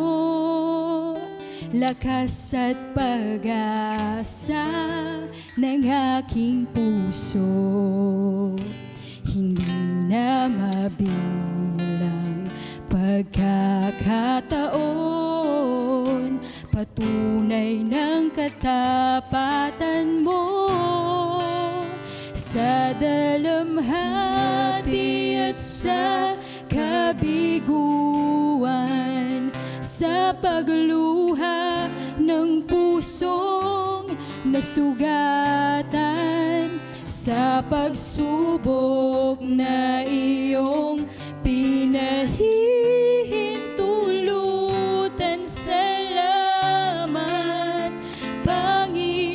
lakas at pag-asa ng aking puso. Hindi na mabilang pagkakataon, patunay ng katapatan mo sa dalamhati at sa kabiguan, sa pagluha ng pusong nasugatan, sa pagsubok na iyong pinahihintulutan. Salamat, Panginoon,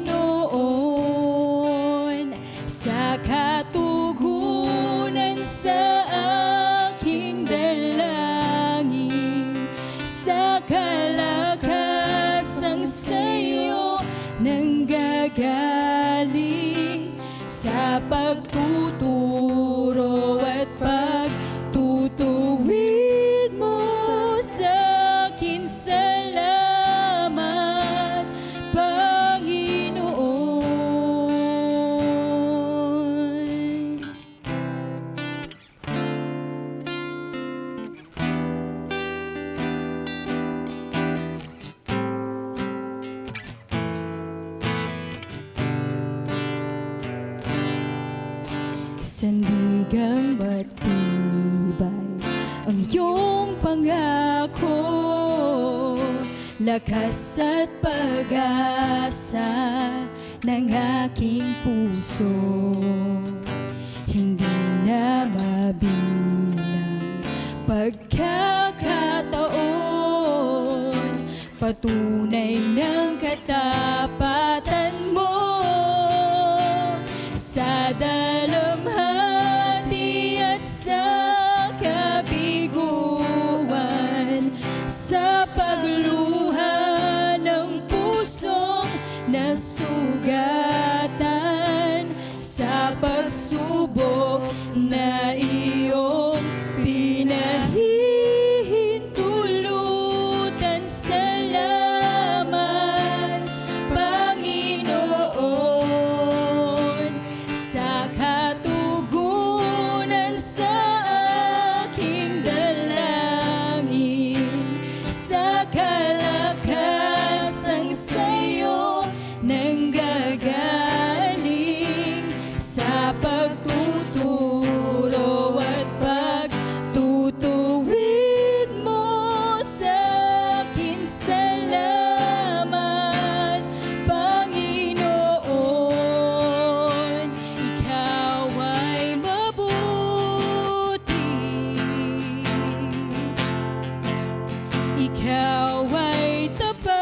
sa katugunan sa aking dalangin, sa kalakasang sa'yo nanggagaling, sa pagtuturo at pagtutuwid mo sa akin. Salamat, Panginoon. Sandigang matibay ang iyong pangako, lakas at pag-asa ng aking puso. Hindi na mabilang pagkakataon, patunay ng katapatan mo sa dalamhati at sa kabiguan, sa pagluha ng pusong nasugatan, sa pagsubok na iyong pinahihintulutan. Salamat, Panginoon, sa katugunan sa aking dalangin, sa kalakasang sa'yo nanggagaling, sa pagtuturo at pagtutuwid mo sa akin. Salamat, Panginoon, ikaw ay mabuti, ikaw ay tapat,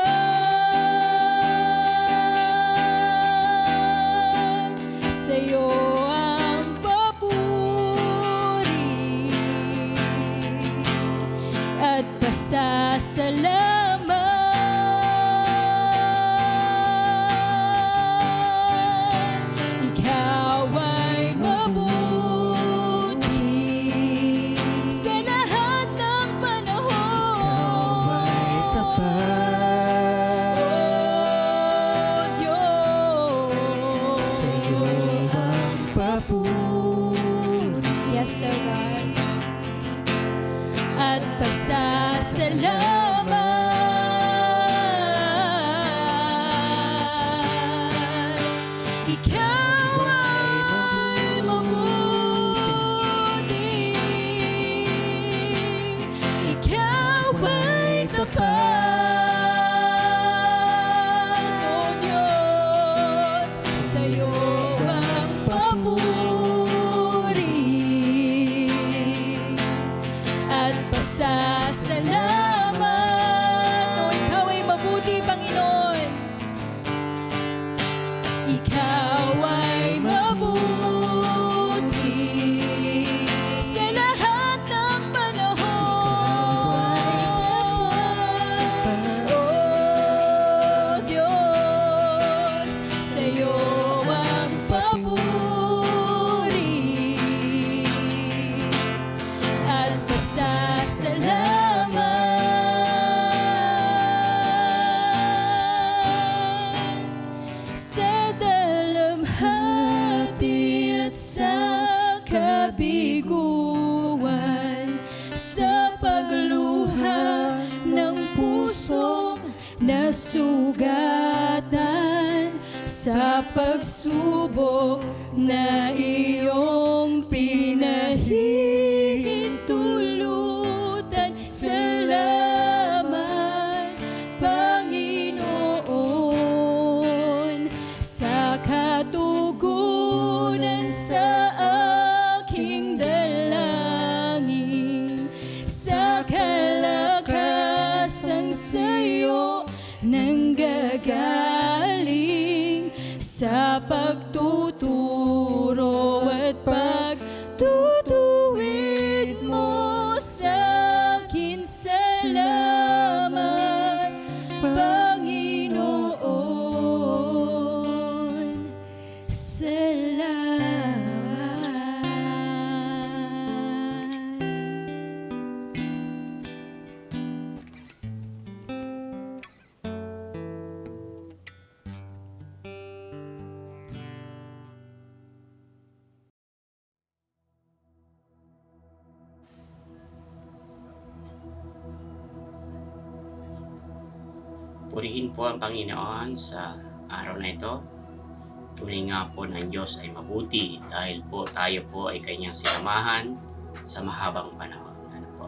sa'yo ang papuri at pasasalamat. Ikaw ay mabuti sa lahat ng panahon. Oh Diyos, sa'yo ang papuri. Yes, sir God. At pasasalamat. Ikaw ay mabuti, ikaw ay tapat, O Diyos, sa'yo ang papuri at pasasalamat. O ikaw ay mabuti, Panginoon, ikaw ay mabuti sa lahat ng panahon. Oh Diyos, sa'yo ang papuri sa pagsubok na iyong pinahihintulutan. Salamat, Panginoon, sa katugunan sa aking dalangin, sa kalakasang sa'yo nanggagaling, sa pagtuturo at pagtutuwid mo sa akin. Salamat, Panginoon. Purihin po ang Panginoon sa araw na ito. Tunay nga po ng Diyos ay mabuti dahil po tayo po ay Kanyang sinamahan sa mahabang panahon. Ano po?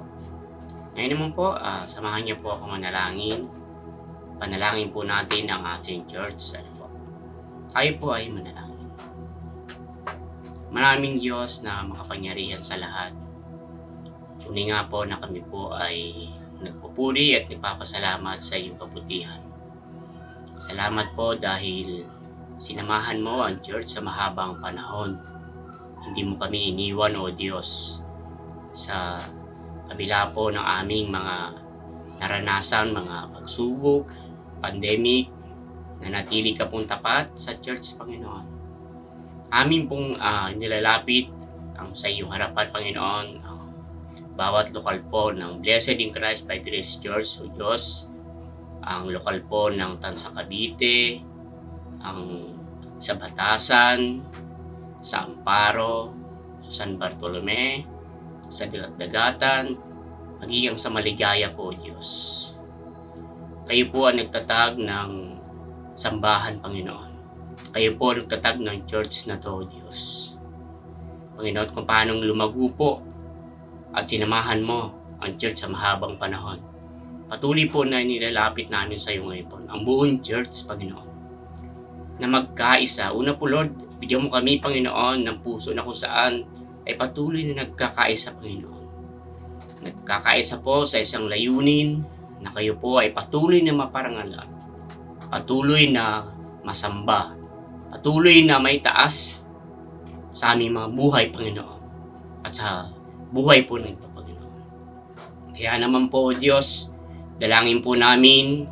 Ngayon naman po, samahan niyo po ako manalangin. Panalangin po natin ang ating church. Ano po? Tayo po ay manalangin. Maraming Diyos na makapangyarihan sa lahat. Tunay nga po na kami po ay nagpupuri at nagpapasalamat sa iyong kabutihan. Salamat po dahil sinamahan mo ang church sa mahabang panahon. Hindi mo kami iniwan, O Diyos, sa kabila po ng aming mga naranasan, mga pagsubok, pandemic, na natili ka pong tapat sa church, Panginoon. Amin pong nilalapit ang sa iyong harapan, Panginoon, bawat lokal po ng Blessed in Christ by Grace Church, O Diyos, ang lokal po ng Tansa Cavite, ang sa Batasan, sa Amparo, sa San Bartolome, sa Dagatan, magiging sa Maligaya po, O Diyos. Kayo po ang nagtatag ng sambahan, Panginoon. Kayo po ang nagtatag ng church na to, O Diyos. Panginoon, kung paano lumago po at sinamahan mo ang church sa mahabang panahon. Patuloy po na nilalapit namin sa iyo ngayon po, ang buong church, Panginoon, na magkaisa. Una po, Lord, bigyan mo kami, Panginoon, ng puso na kung saan ay patuloy na nagkakaisa, Panginoon. Nagkakaisa po sa isang layunin na kayo po ay patuloy na maparangalan, patuloy na masamba, patuloy na may taas sa aming mga buhay, Panginoon, at sa buhay po ng ito, Panginoon. Kaya naman po, Diyos, dalangin po namin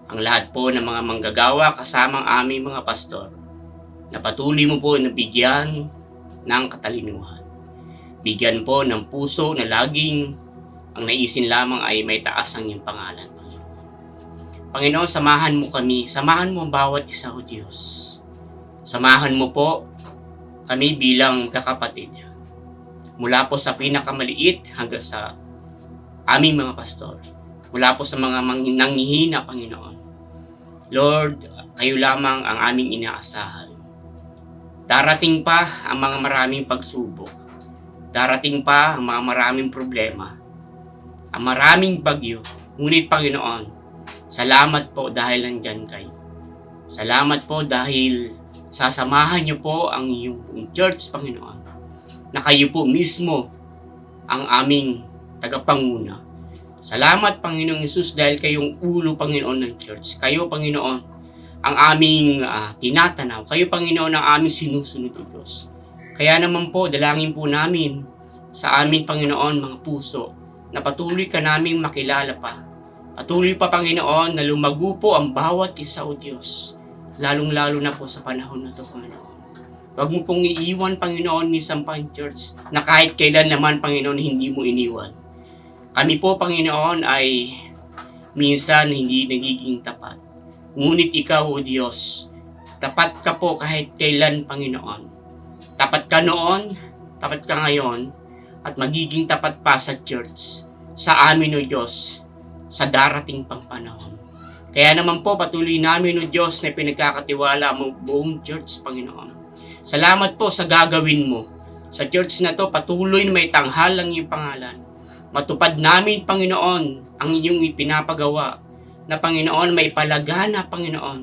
ang lahat po ng mga manggagawa kasama ang aming mga pastor na patuloy mo po na bigyan ng katalinuhan. Bigyan po ng puso na laging ang naisin lamang ay may taas ang iyong pangalan, Panginoon. Panginoon, samahan mo kami, samahan mo ang bawat isa, O Diyos. Samahan mo po kami bilang kakapatid. Mula po sa pinakamaliit hanggang sa aming mga pastor. Mula po sa mga nanghihina, Panginoon. Lord, kayo lamang ang aming inaasahan. Darating pa ang mga maraming pagsubok. Darating pa ang mga maraming problema. Ang maraming bagyo. Ngunit, Panginoon, salamat po dahil nandyan kayo. Salamat po dahil sasamahan niyo po ang iyong church, Panginoon, na kayo po mismo ang aming tagapanguna. Salamat, Panginoong Hesus, dahil kayong ulo, Panginoon, ng church. Kayo, Panginoon, ang aming tinatanaw. Kayo, Panginoon, ang aming sinusunod, O Diyos. Kaya naman po, dalangin po namin sa aming, Panginoon, mga puso, na patuloy ka naming makilala pa. Patuloy pa, Panginoon, na lumago po ang bawat isa, O Diyos. Lalong-lalo na po sa panahon na ito, Panginoon. Huwag mo pong iiwan, Panginoon, ni Sampang Church na kahit kailan naman, Panginoon, hindi mo iniwan. Kami po, Panginoon, ay minsan hindi nagiging tapat. Ngunit ikaw, O Diyos, tapat ka po kahit kailan, Panginoon. Tapat ka noon, tapat ka ngayon, at magiging tapat pa sa church, sa amin, O Diyos, sa darating pang panahon. Kaya naman po patuloy namin, O Diyos, na pinagkakatiwala mo buong church, Panginoon. Salamat po sa gagawin mo. Sa church na to, patuloy na may tanghal ang iyong pangalan. Matupad namin, Panginoon, ang iyong ipinapagawa, na Panginoon, may palagana, Panginoon,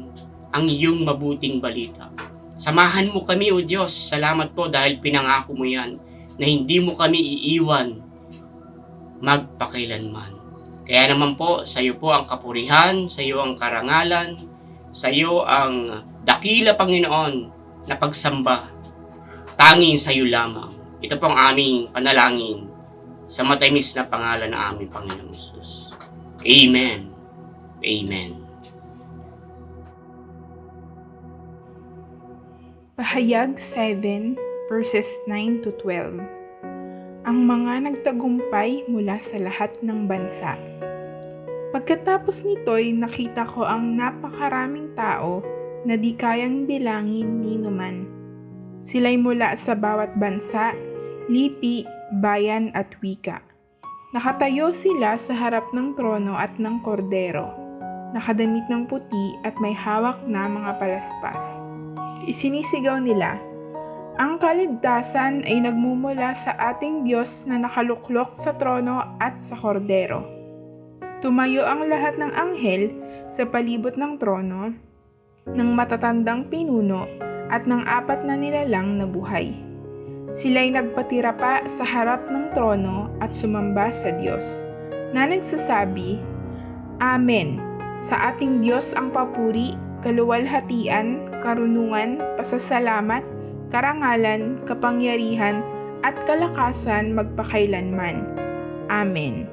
ang iyong mabuting balita. Samahan mo kami, O Diyos. Salamat po dahil pinangako mo yan, na hindi mo kami iiwan magpakailanman. Kaya naman po, sa iyo po ang kapurihan, sa iyo ang karangalan, sa iyo ang dakila, Panginoon, na pagsamba. Tanging sa iyo lamang. Ito po ang aming panalangin sa matamis na pangalan ng aming Panginoong Jesus. Amen. Amen. Pahayag 7 verses 9 to 12. Ang mga nagtagumpay mula sa lahat ng bansa. Pagkatapos nito'y nakita ko ang napakaraming tao na di kayang bilangin ni numan. Sila'y mula sa bawat bansa, lipi, bayan at wika. Nakatayo sila sa harap ng trono at ng kordero, nakadamit ng puti at may hawak na mga palaspas. Isinisigaw nila, "Ang kaligtasan ay nagmumula sa ating Diyos na nakaluklok sa trono at sa kordero." Tumayo ang lahat ng anghel sa palibot ng trono, ng matatandang pinuno at ng 4 na nilalang na buhay. Sila'y nagpatira pa sa harap ng trono at sumamba sa Diyos, na nagsasabi, "Amen, sa ating Diyos ang papuri, kaluwalhatian, karunungan, pasasalamat, karangalan, kapangyarihan, at kalakasan magpakailanman. Amen."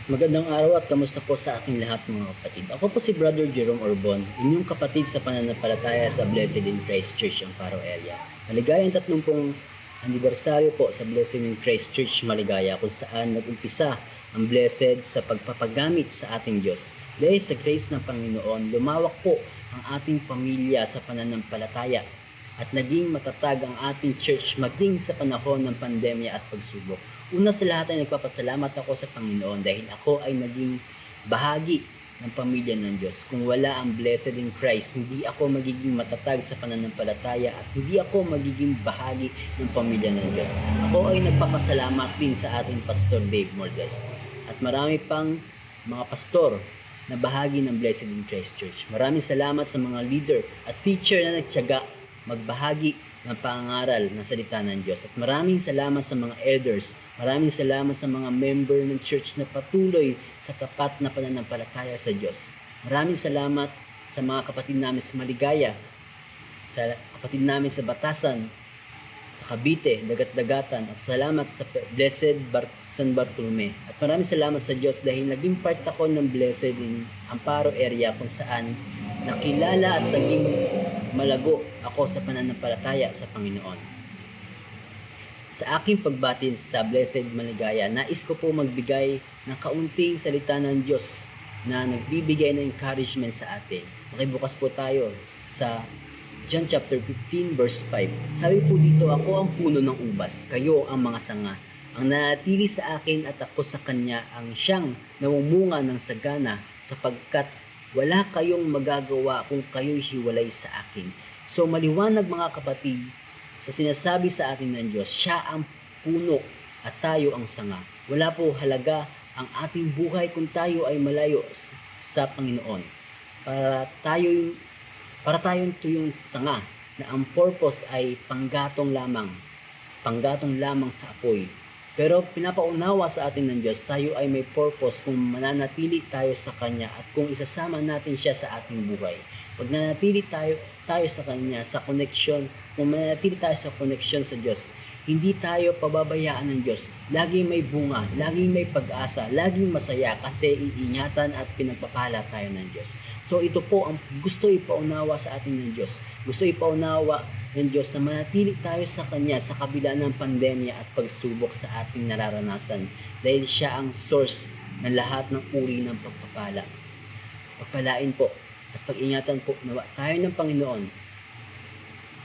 Magandang araw at kamusta po sa aking lahat mga kapatid. Ako po si Brother Jerome Orbon, inyong kapatid sa pananampalataya sa Blessed in Christ Church Amparo area. Maligayang 30 anibersaryo po sa Blessed in Christ Church Maligaya, kung saan nag-umpisa ang blessed sa pagpapagamit sa ating Diyos. Dahil sa grace ng Panginoon, lumawak po ang ating pamilya sa pananampalataya at naging matatag ang ating church maging sa panahon ng pandemya at pagsubok. Una sa lahat ay nagpapasalamat ako sa Panginoon dahil ako ay naging bahagi ng pamilya ng Diyos. Kung wala ang Blessed in Christ, hindi ako magiging matatag sa pananampalataya at hindi ako magiging bahagi ng pamilya ng Diyos. Ako ay nagpapasalamat din sa ating Pastor Dave Mordes at marami pang mga pastor na bahagi ng Blessed in Christ Church. Maraming salamat sa mga leader at teacher na nagtiyaga magbahagi ng pangangaral ng salita ng Diyos. At maraming salamat sa mga elders, maraming salamat sa mga member ng church na patuloy sa tapat na pananampalataya sa Diyos. Maraming salamat sa mga kapatid namin sa Maligaya, sa kapatid namin sa Batasan, sa Cavite, Dagat-Dagatan, at salamat sa Blessed San Bartolome. At maraming salamat sa Diyos dahil naging part ako ng Blessed in Amparo area kung saan nakilala at naging malago ako sa pananampalataya sa Panginoon. Sa aking pagbati sa Blessed Maligaya, nais ko po magbigay ng kaunting salita ng Diyos na nagbibigay ng encouragement sa atin. Makibukas po tayo sa John chapter 15 verse 5. Sabi po dito, "Ako ang puno ng ubas, kayo ang mga sanga. Ang nanatili sa akin at ako sa kanya ang siyang namumunga ng sagana, sapagkat wala kayong magagawa kung kayo'y hiwalay sa akin." So maliwanag mga kapatid, sa sinasabi sa atin ng Diyos, siya ang puno at tayo ang sanga. Wala po halaga ang ating buhay kung tayo ay malayo sa Panginoon. Para tayong tuyong sanga na ang purpose ay panggatong lamang sa apoy. Pero pinapaunawa sa atin ng Diyos, tayo ay may purpose kung mananatili tayo sa Kanya at kung isasama natin siya sa ating buhay. Pag nanatili tayo sa Kanya, sa connection, kung mananatili tayo sa connection sa Diyos, hindi tayo pababayaan ng Diyos. Laging may bunga, laging may pag-asa, laging masaya kasi iingatan at pinagpapala tayo ng Diyos. So ito po ang gusto ipaunawa sa atin ng Diyos. Gusto ipaunawa ng Diyos na manatili tayo sa Kanya sa kabila ng pandemya at pagsubok sa ating nararanasan dahil siya ang source ng lahat ng uri ng pagpapala. Pagpalain po at pag-ingatan po nawa tayo ng Panginoon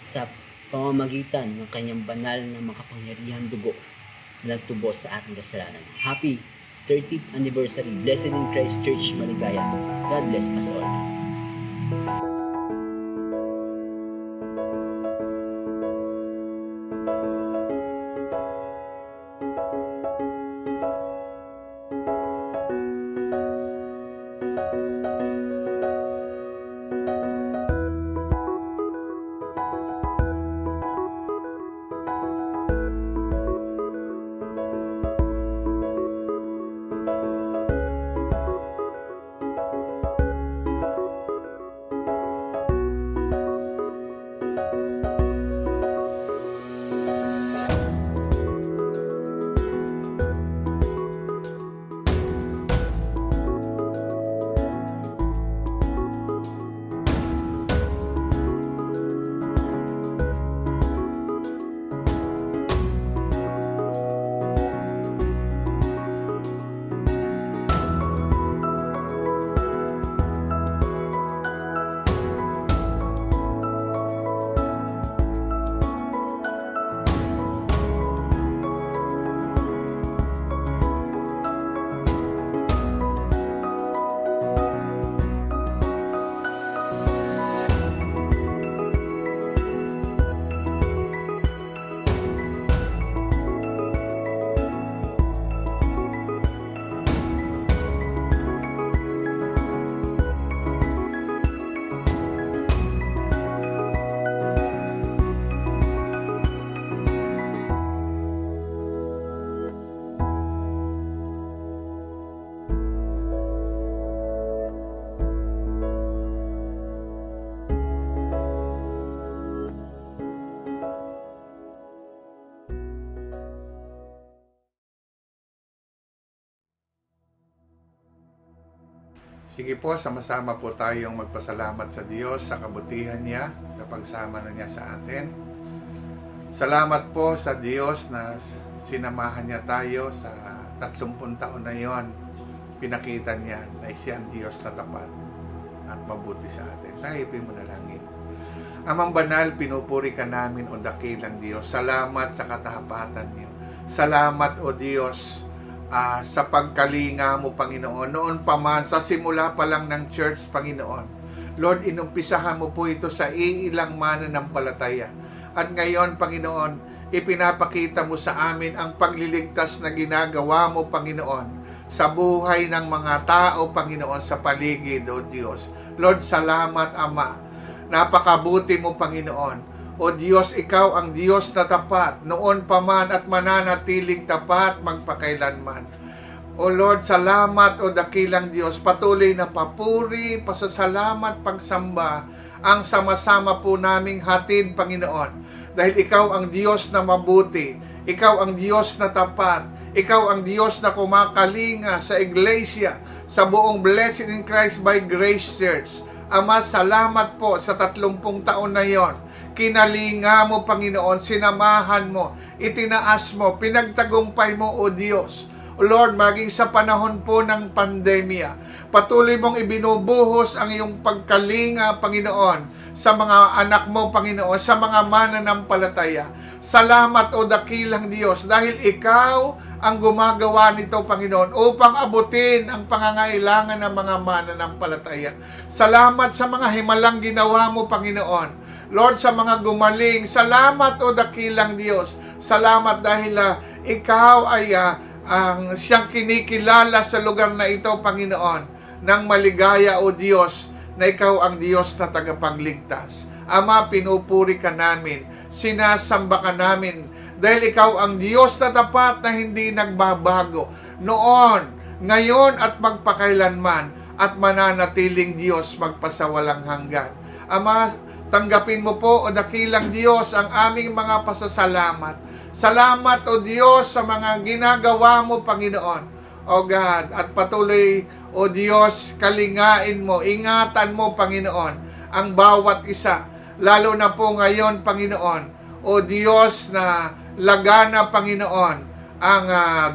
sa pamamagitan ng Kanyang banal na makapangyarihang dugo na nagtubos sa ating kasalanan. Happy 30th Anniversary Blessed in Christ Church, Maligaya. God bless us all. Sige po, sama-sama po tayong magpasalamat sa Diyos sa kabutihan niya, sa pagsama na niya sa atin. Salamat po sa Diyos na sinamahan niya tayo sa 30 taon na yon. Pinakita niya na siya ang Diyos na tapat at mabuti sa atin. Tayo po'y manalangin. Amang banal, pinupuri ka namin o dakilang Diyos. Salamat sa katapatan niyo. Salamat o Diyos sa pagkalinga mo, Panginoon. Noon pa man, sa simula pa lang ng church, Panginoon. Lord, inumpisahan mo po ito sa iilang mananampalataya. At ngayon, Panginoon, ipinapakita mo sa amin ang pagliligtas na ginagawa mo, Panginoon, sa buhay ng mga tao, Panginoon, sa paligid, O Diyos. Lord, salamat, Ama. Napakabuti mo, Panginoon. O Diyos, Ikaw ang Diyos na tapat, noon pa man at mananatiling tapat magpakailanman. O Lord, salamat o dakilang Diyos, patuloy na papuri, pasasalamat, pagsamba, ang sama-sama po naming hatid, Panginoon. Dahil Ikaw ang Diyos na mabuti, Ikaw ang Diyos na tapat, Ikaw ang Diyos na kumakalinga sa iglesia, sa buong Blessed in Christ by Grace Church. Ama, salamat po sa 30 taon na yon. Kinalinga mo, Panginoon, sinamahan mo, itinaas mo, pinagtagumpay mo, O Diyos. O Lord, maging sa panahon po ng pandemya, patuloy mong ibinubuhos ang iyong pagkalinga, Panginoon, sa mga anak mo, Panginoon, sa mga mananampalataya. Salamat, O dakilang Diyos, dahil Ikaw ang gumagawa nito, Panginoon, upang abutin ang pangangailangan ng mga mananampalataya. Salamat sa mga himalang ginawa mo, Panginoon. Lord, sa mga gumaling, salamat o dakilang Diyos. Salamat dahil Ikaw ay ang siyang kinikilala sa lugar na ito, Panginoon, ng maligaya o Diyos, na Ikaw ang Diyos na tagapagligtas. Ama, pinupuri ka namin, sinasamba ka namin, dahil Ikaw ang Diyos na tapat na hindi nagbabago, noon, ngayon at magpakailanman, at mananatiling Diyos magpasawalang hanggan. Ama, tanggapin mo po, o dakilang Diyos, ang aming mga pasasalamat. Salamat, O Diyos, sa mga ginagawa mo, Panginoon, O God, at patuloy, O Diyos, kalingain mo, ingatan mo, Panginoon, ang bawat isa, lalo na po ngayon, Panginoon, O Diyos, na lagana, Panginoon, ang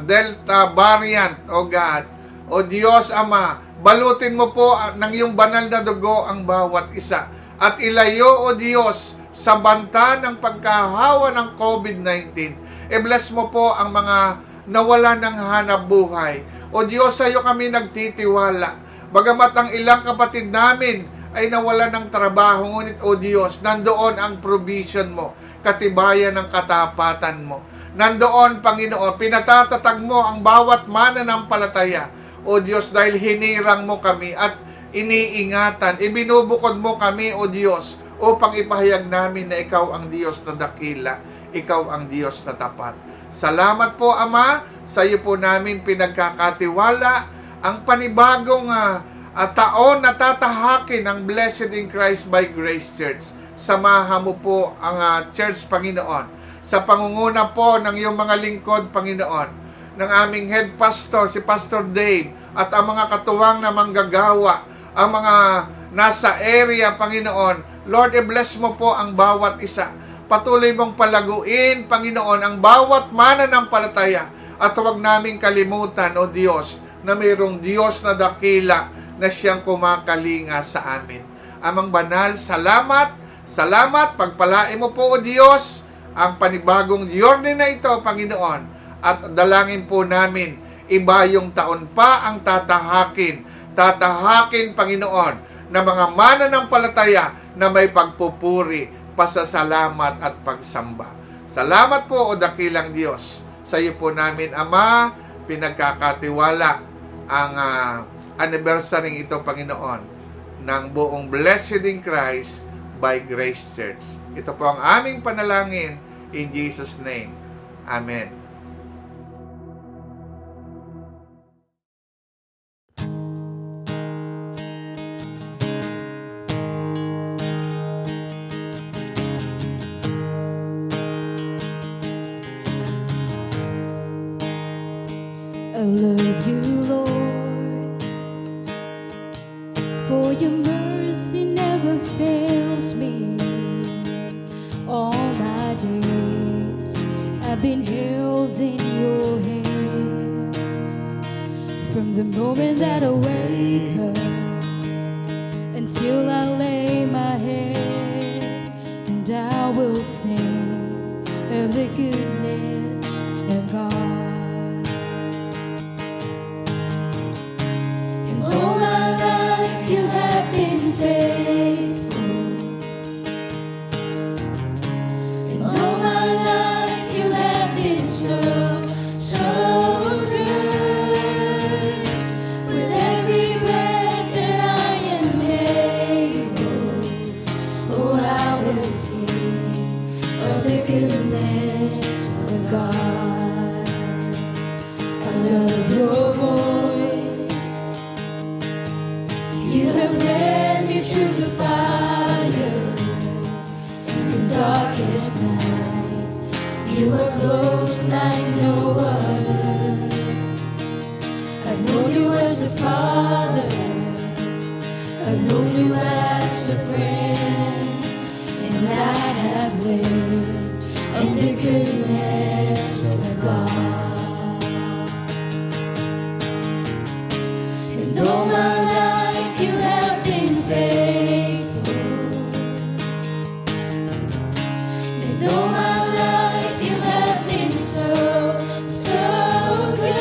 Delta variant, O God, O Diyos, Ama, balutin mo po ng iyong banal na dugo ang bawat isa. At ilayo, O Diyos, sa banta ng pagkahawa ng COVID-19. I-bless mo po ang mga nawala ng hanap buhay. O Diyos, sa iyo kami nagtitiwala. Bagamat ang ilang kapatid namin ay nawalan ng trabaho, ngunit o Diyos, nandoon ang provision mo, katibayan ng katapatan mo. Nandoon, Panginoon, pinatatatag mo ang bawat mananampalataya. O Diyos, dahil hinirang mo kami at iniingatan, ibinubukod mo kami, O Diyos, upang ipahayag namin na Ikaw ang Diyos na dakila, Ikaw ang Diyos na tapat. Salamat po, Ama, sa iyo po namin pinagkakatiwala ang panibagong taon na tatahakin ng Blessed in Christ by Grace Church. Samahan mo po ang church, Panginoon, sa pangunguna po ng iyong mga lingkod, Panginoon, ng aming head pastor, si Pastor Dave, at ang mga katuwang na manggagawa, ang mga nasa area, Panginoon. Lord, i-bless mo po ang bawat isa. Patuloy mong palaguin, Panginoon, ang bawat mananampalataya. At huwag naming kalimutan, O Diyos, na mayroong Diyos na dakila na siyang kumakalinga sa amin. Amang banal, salamat, salamat, pagpalain mo po, O Diyos, ang panibagong yorne na ito, Panginoon. At dalangin po namin, iba yung taon pa ang tatahakin, Panginoon, na mga mananampalataya na may pagpupuri, pasasalamat at pagsamba. Salamat po, O dakilang Diyos. Sa iyo po namin, Ama, pinagkakatiwala ang anniversary ito, Panginoon, ng buong Blessed in Christ by Grace Church. Ito po ang aming panalangin in Jesus' name. Amen. I love you, Lord, for your mercy never fails me. All my days I've been held in your hands. From the moment that I wake up until I lay my head, and I will sing of the goodness of God. All my life you have been faithful, and all my life you have been so, so good. With every breath that I am able, oh, I will sing of the goodness of God. I love your voice. You have led me through the fire in the darkest nights. You are close like no other. I've known you as a father, I've known you as a friend, and I have lived in the goodness of God. And all my life you have been faithful, and all my life you have been so, so good.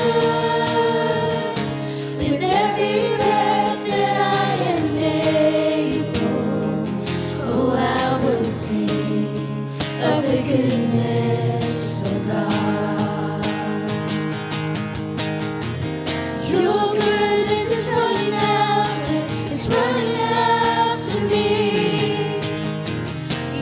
With every breath that I am able, oh, I will sing of the goodness of God. Your goodness is running after, it's running after me.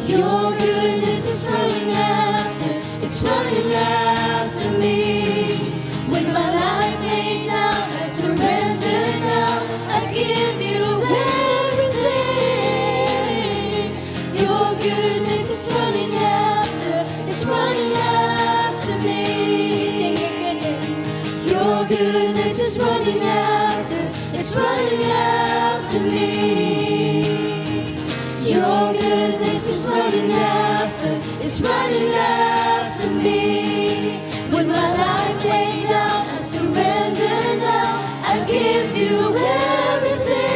Your goodness is running after, it's running after me. With my life laid down, I surrender now, I give you everything. Your goodness is running after, it's running after me. Say your goodness. Your goodness is running after, it's running after me. Your goodness is running after, it's running after me. With my life laid down, I surrender now, I give you everything.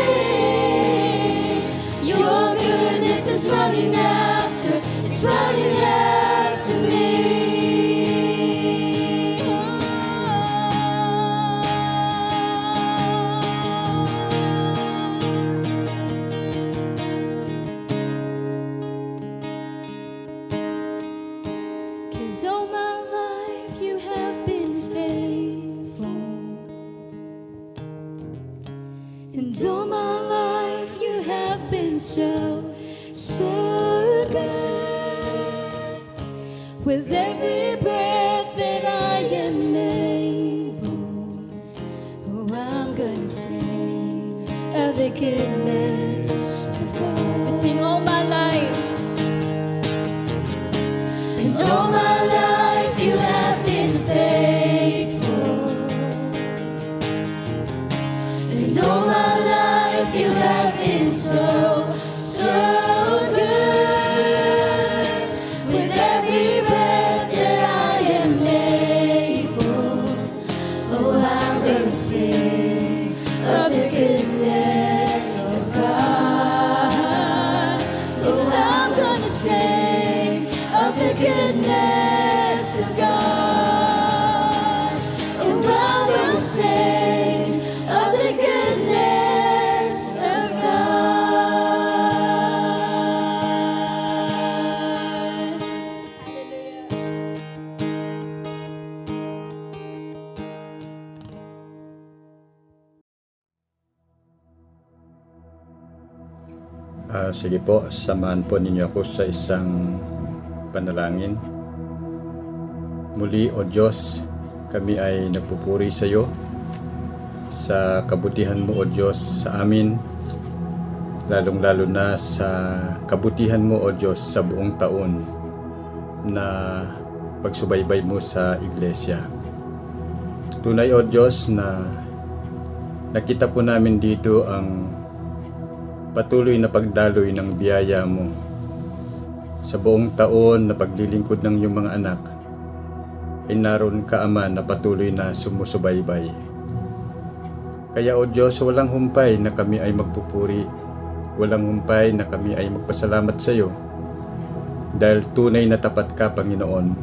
Your goodness is running after, it's running after me. 'Cause all my life you have been faithful, and all my life you have been so good. With every breath that I am able, oh, I'm gonna sing of the goodness of God. We sing all my life, and all my life you have been faithful, and all my life you have been so good. With every breath that I am able, oh, I'm gonna sing of the goodness of God. Oh, I'm gonna sing of the goodness of God. And I will sing of the goodness of God. Sige po, samahan po ninyo ako sa isang panalangin. Muli, O Diyos, kami ay nagpupuri sa iyo sa kabutihan mo, O Diyos, sa amin, lalong-lalo na sa kabutihan mo, O Diyos, sa buong taon na pagsubaybay mo sa iglesia. Tunay, O Diyos, na nakita po namin dito ang patuloy na pagdaloy ng biyaya mo sa buong taon na paglilingkod ng iyong mga anak. Ay naroon ka, Ama, na patuloy na sumusubaybay. Kaya, O Diyos, walang humpay na kami ay magpupuri, walang humpay na kami ay magpasalamat sa iyo dahil tunay na tapat ka, Panginoon,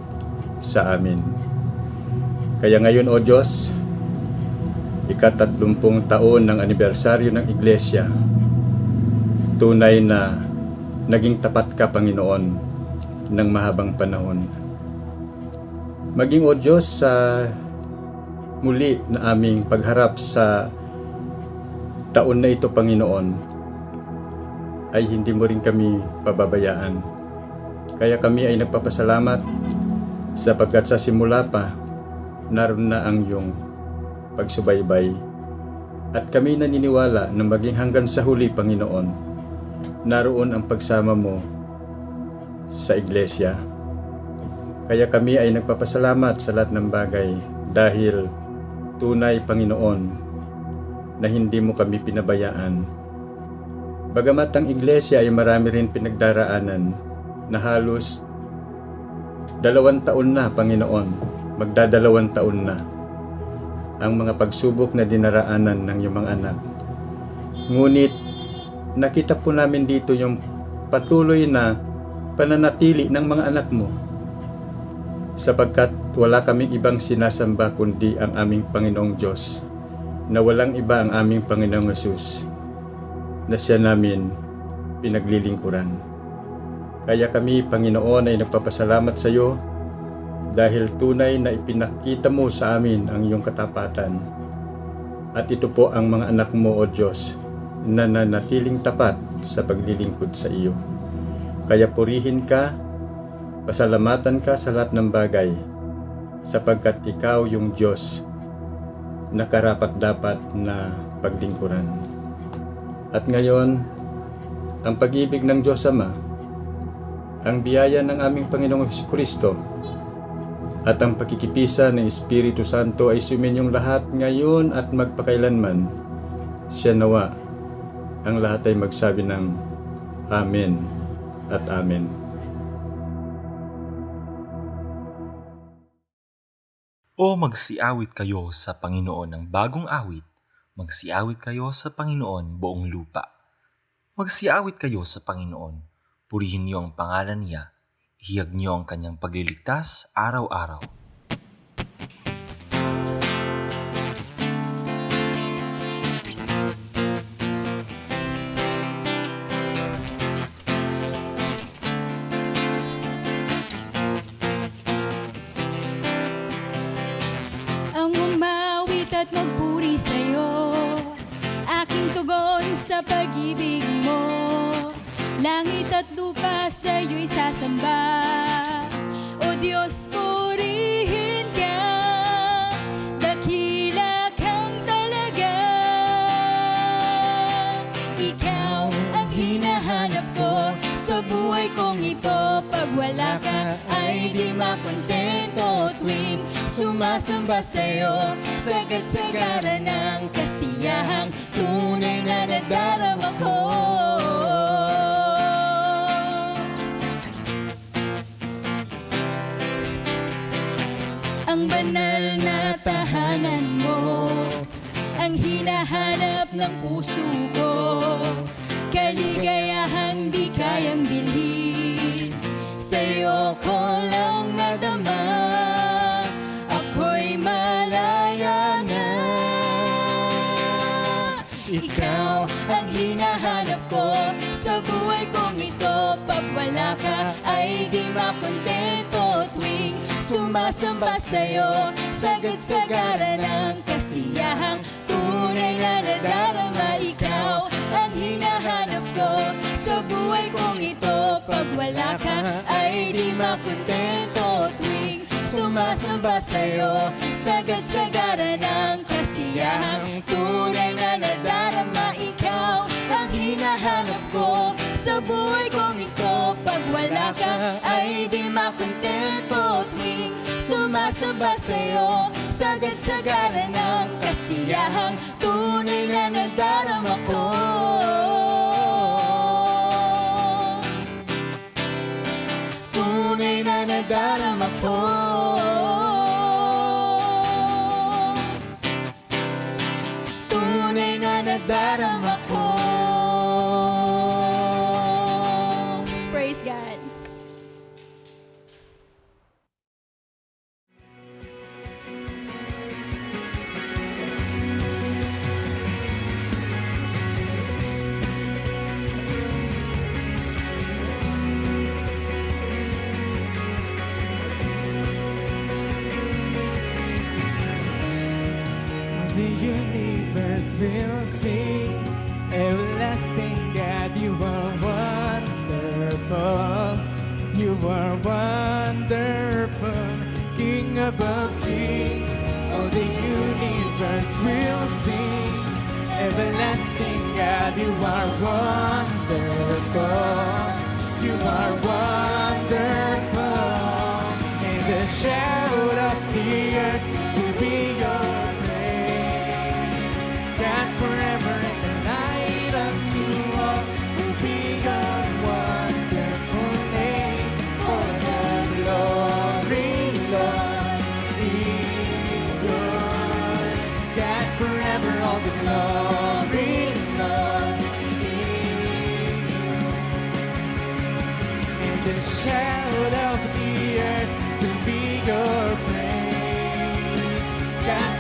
sa amin. Kaya ngayon, O Diyos, ika-30 taon ng anibersaryo ng Iglesia, tunay na naging tapat ka, Panginoon, ng mahabang panahon. Maging, O Diyos, sa muli na aming pagharap sa taon na ito, Panginoon, ay hindi mo rin kami pababayaan. Kaya kami ay nagpapasalamat sapagkat sa simula pa, naroon na ang iyong pagsubaybay. At kami naniniwala na maging hanggang sa huli, Panginoon, naroon ang pagsama mo sa iglesia. Kaya kami ay nagpapasalamat sa lahat ng bagay dahil tunay, Panginoon, na hindi mo kami pinabayaan. Bagamat ang iglesia ay marami rin pinagdaraanan na halos 2 taon na, Panginoon, magdadalawang taon na ang mga pagsubok na dinaraanan ng iyong mga anak. Ngunit nakita po namin dito yung patuloy na pananatili ng mga anak mo sapagkat wala kaming ibang sinasamba kundi ang aming Panginoong Diyos, na walang iba ang aming Panginoong Hesus na siya namin pinaglilingkuran. Kaya kami, Panginoon, ay nagpapasalamat sa iyo dahil tunay na ipinakita mo sa amin ang iyong katapatan. At ito po ang mga anak mo, O Diyos, na nanatiling tapat sa paglilingkod sa iyo. Kaya purihin ka, pasalamatan ka sa lahat ng bagay, sapagkat ikaw yung Diyos na karapat-dapat na paglingkuran. At ngayon, ang pag-ibig ng Diyos Ama, ang biyaya ng aming Panginoong Jesucristo, at ang pakikipisa ng Espiritu Santo ay suminyong lahat ngayon at magpakailanman. Siya nawa ang lahat ay magsabi ng Amen at Amen. O magsiawit kayo sa Panginoon ng bagong awit, magsiawit kayo sa Panginoon buong lupa. Magsiawit kayo sa Panginoon, purihin niyo ang pangalan niya, ihiyag niyo ang kanyang pagliligtas araw-araw. sumasamba. O Diyos, purihin ka, dakila kang talaga. Ikaw ang hinahanap ko sa buhay kong ito. Pag wala ka ay di makontento. Tuwing sumasamba sa'yo, sagad-sagara ng kasiyahang tunay na nadarama ko. Ang banal na tahanan mo, ang hinahanap ng puso ko. Kaligayahang di kayang bilhin, sa'yo ko lang nadama. Ako'y malaya na. Ikaw ang hinahanap ko sa buhay kong ito. Pag wala ka ay di makontento. Tuwing sumasamba sa'yo, sagad-sagara ng kasiyahang tunay na nadarama. Ikaw ang hinahanap ko sa buhay kong ito. Pag wala ka ay di makontento. Tuwing sumasamba sa'yo, sagad-sagara ng kasiyahang tunay na nadarama. Ikaw ang hinahanap ko sa buhay kong ito. Pag wala ka ay di makontento. Tuwing sumasamba sa'yo, sagad-sagara ng kasiyahang tunay na nadarama ko. Tunay na nadarama ko. Tunay na nadarama ko. Praise God. The universe will sing, everlasting God, you are wonderful. You are wonderful, King above kings. All the universe will sing, everlasting God, you are wonderful. You are wonderful, and the shout of the earth will be your God forever and the night unto all will be your wonderful name. For the glory, Lord, is yours. God forever, all the glory, Lord, is yours. And the shout of the earth will be your praise. God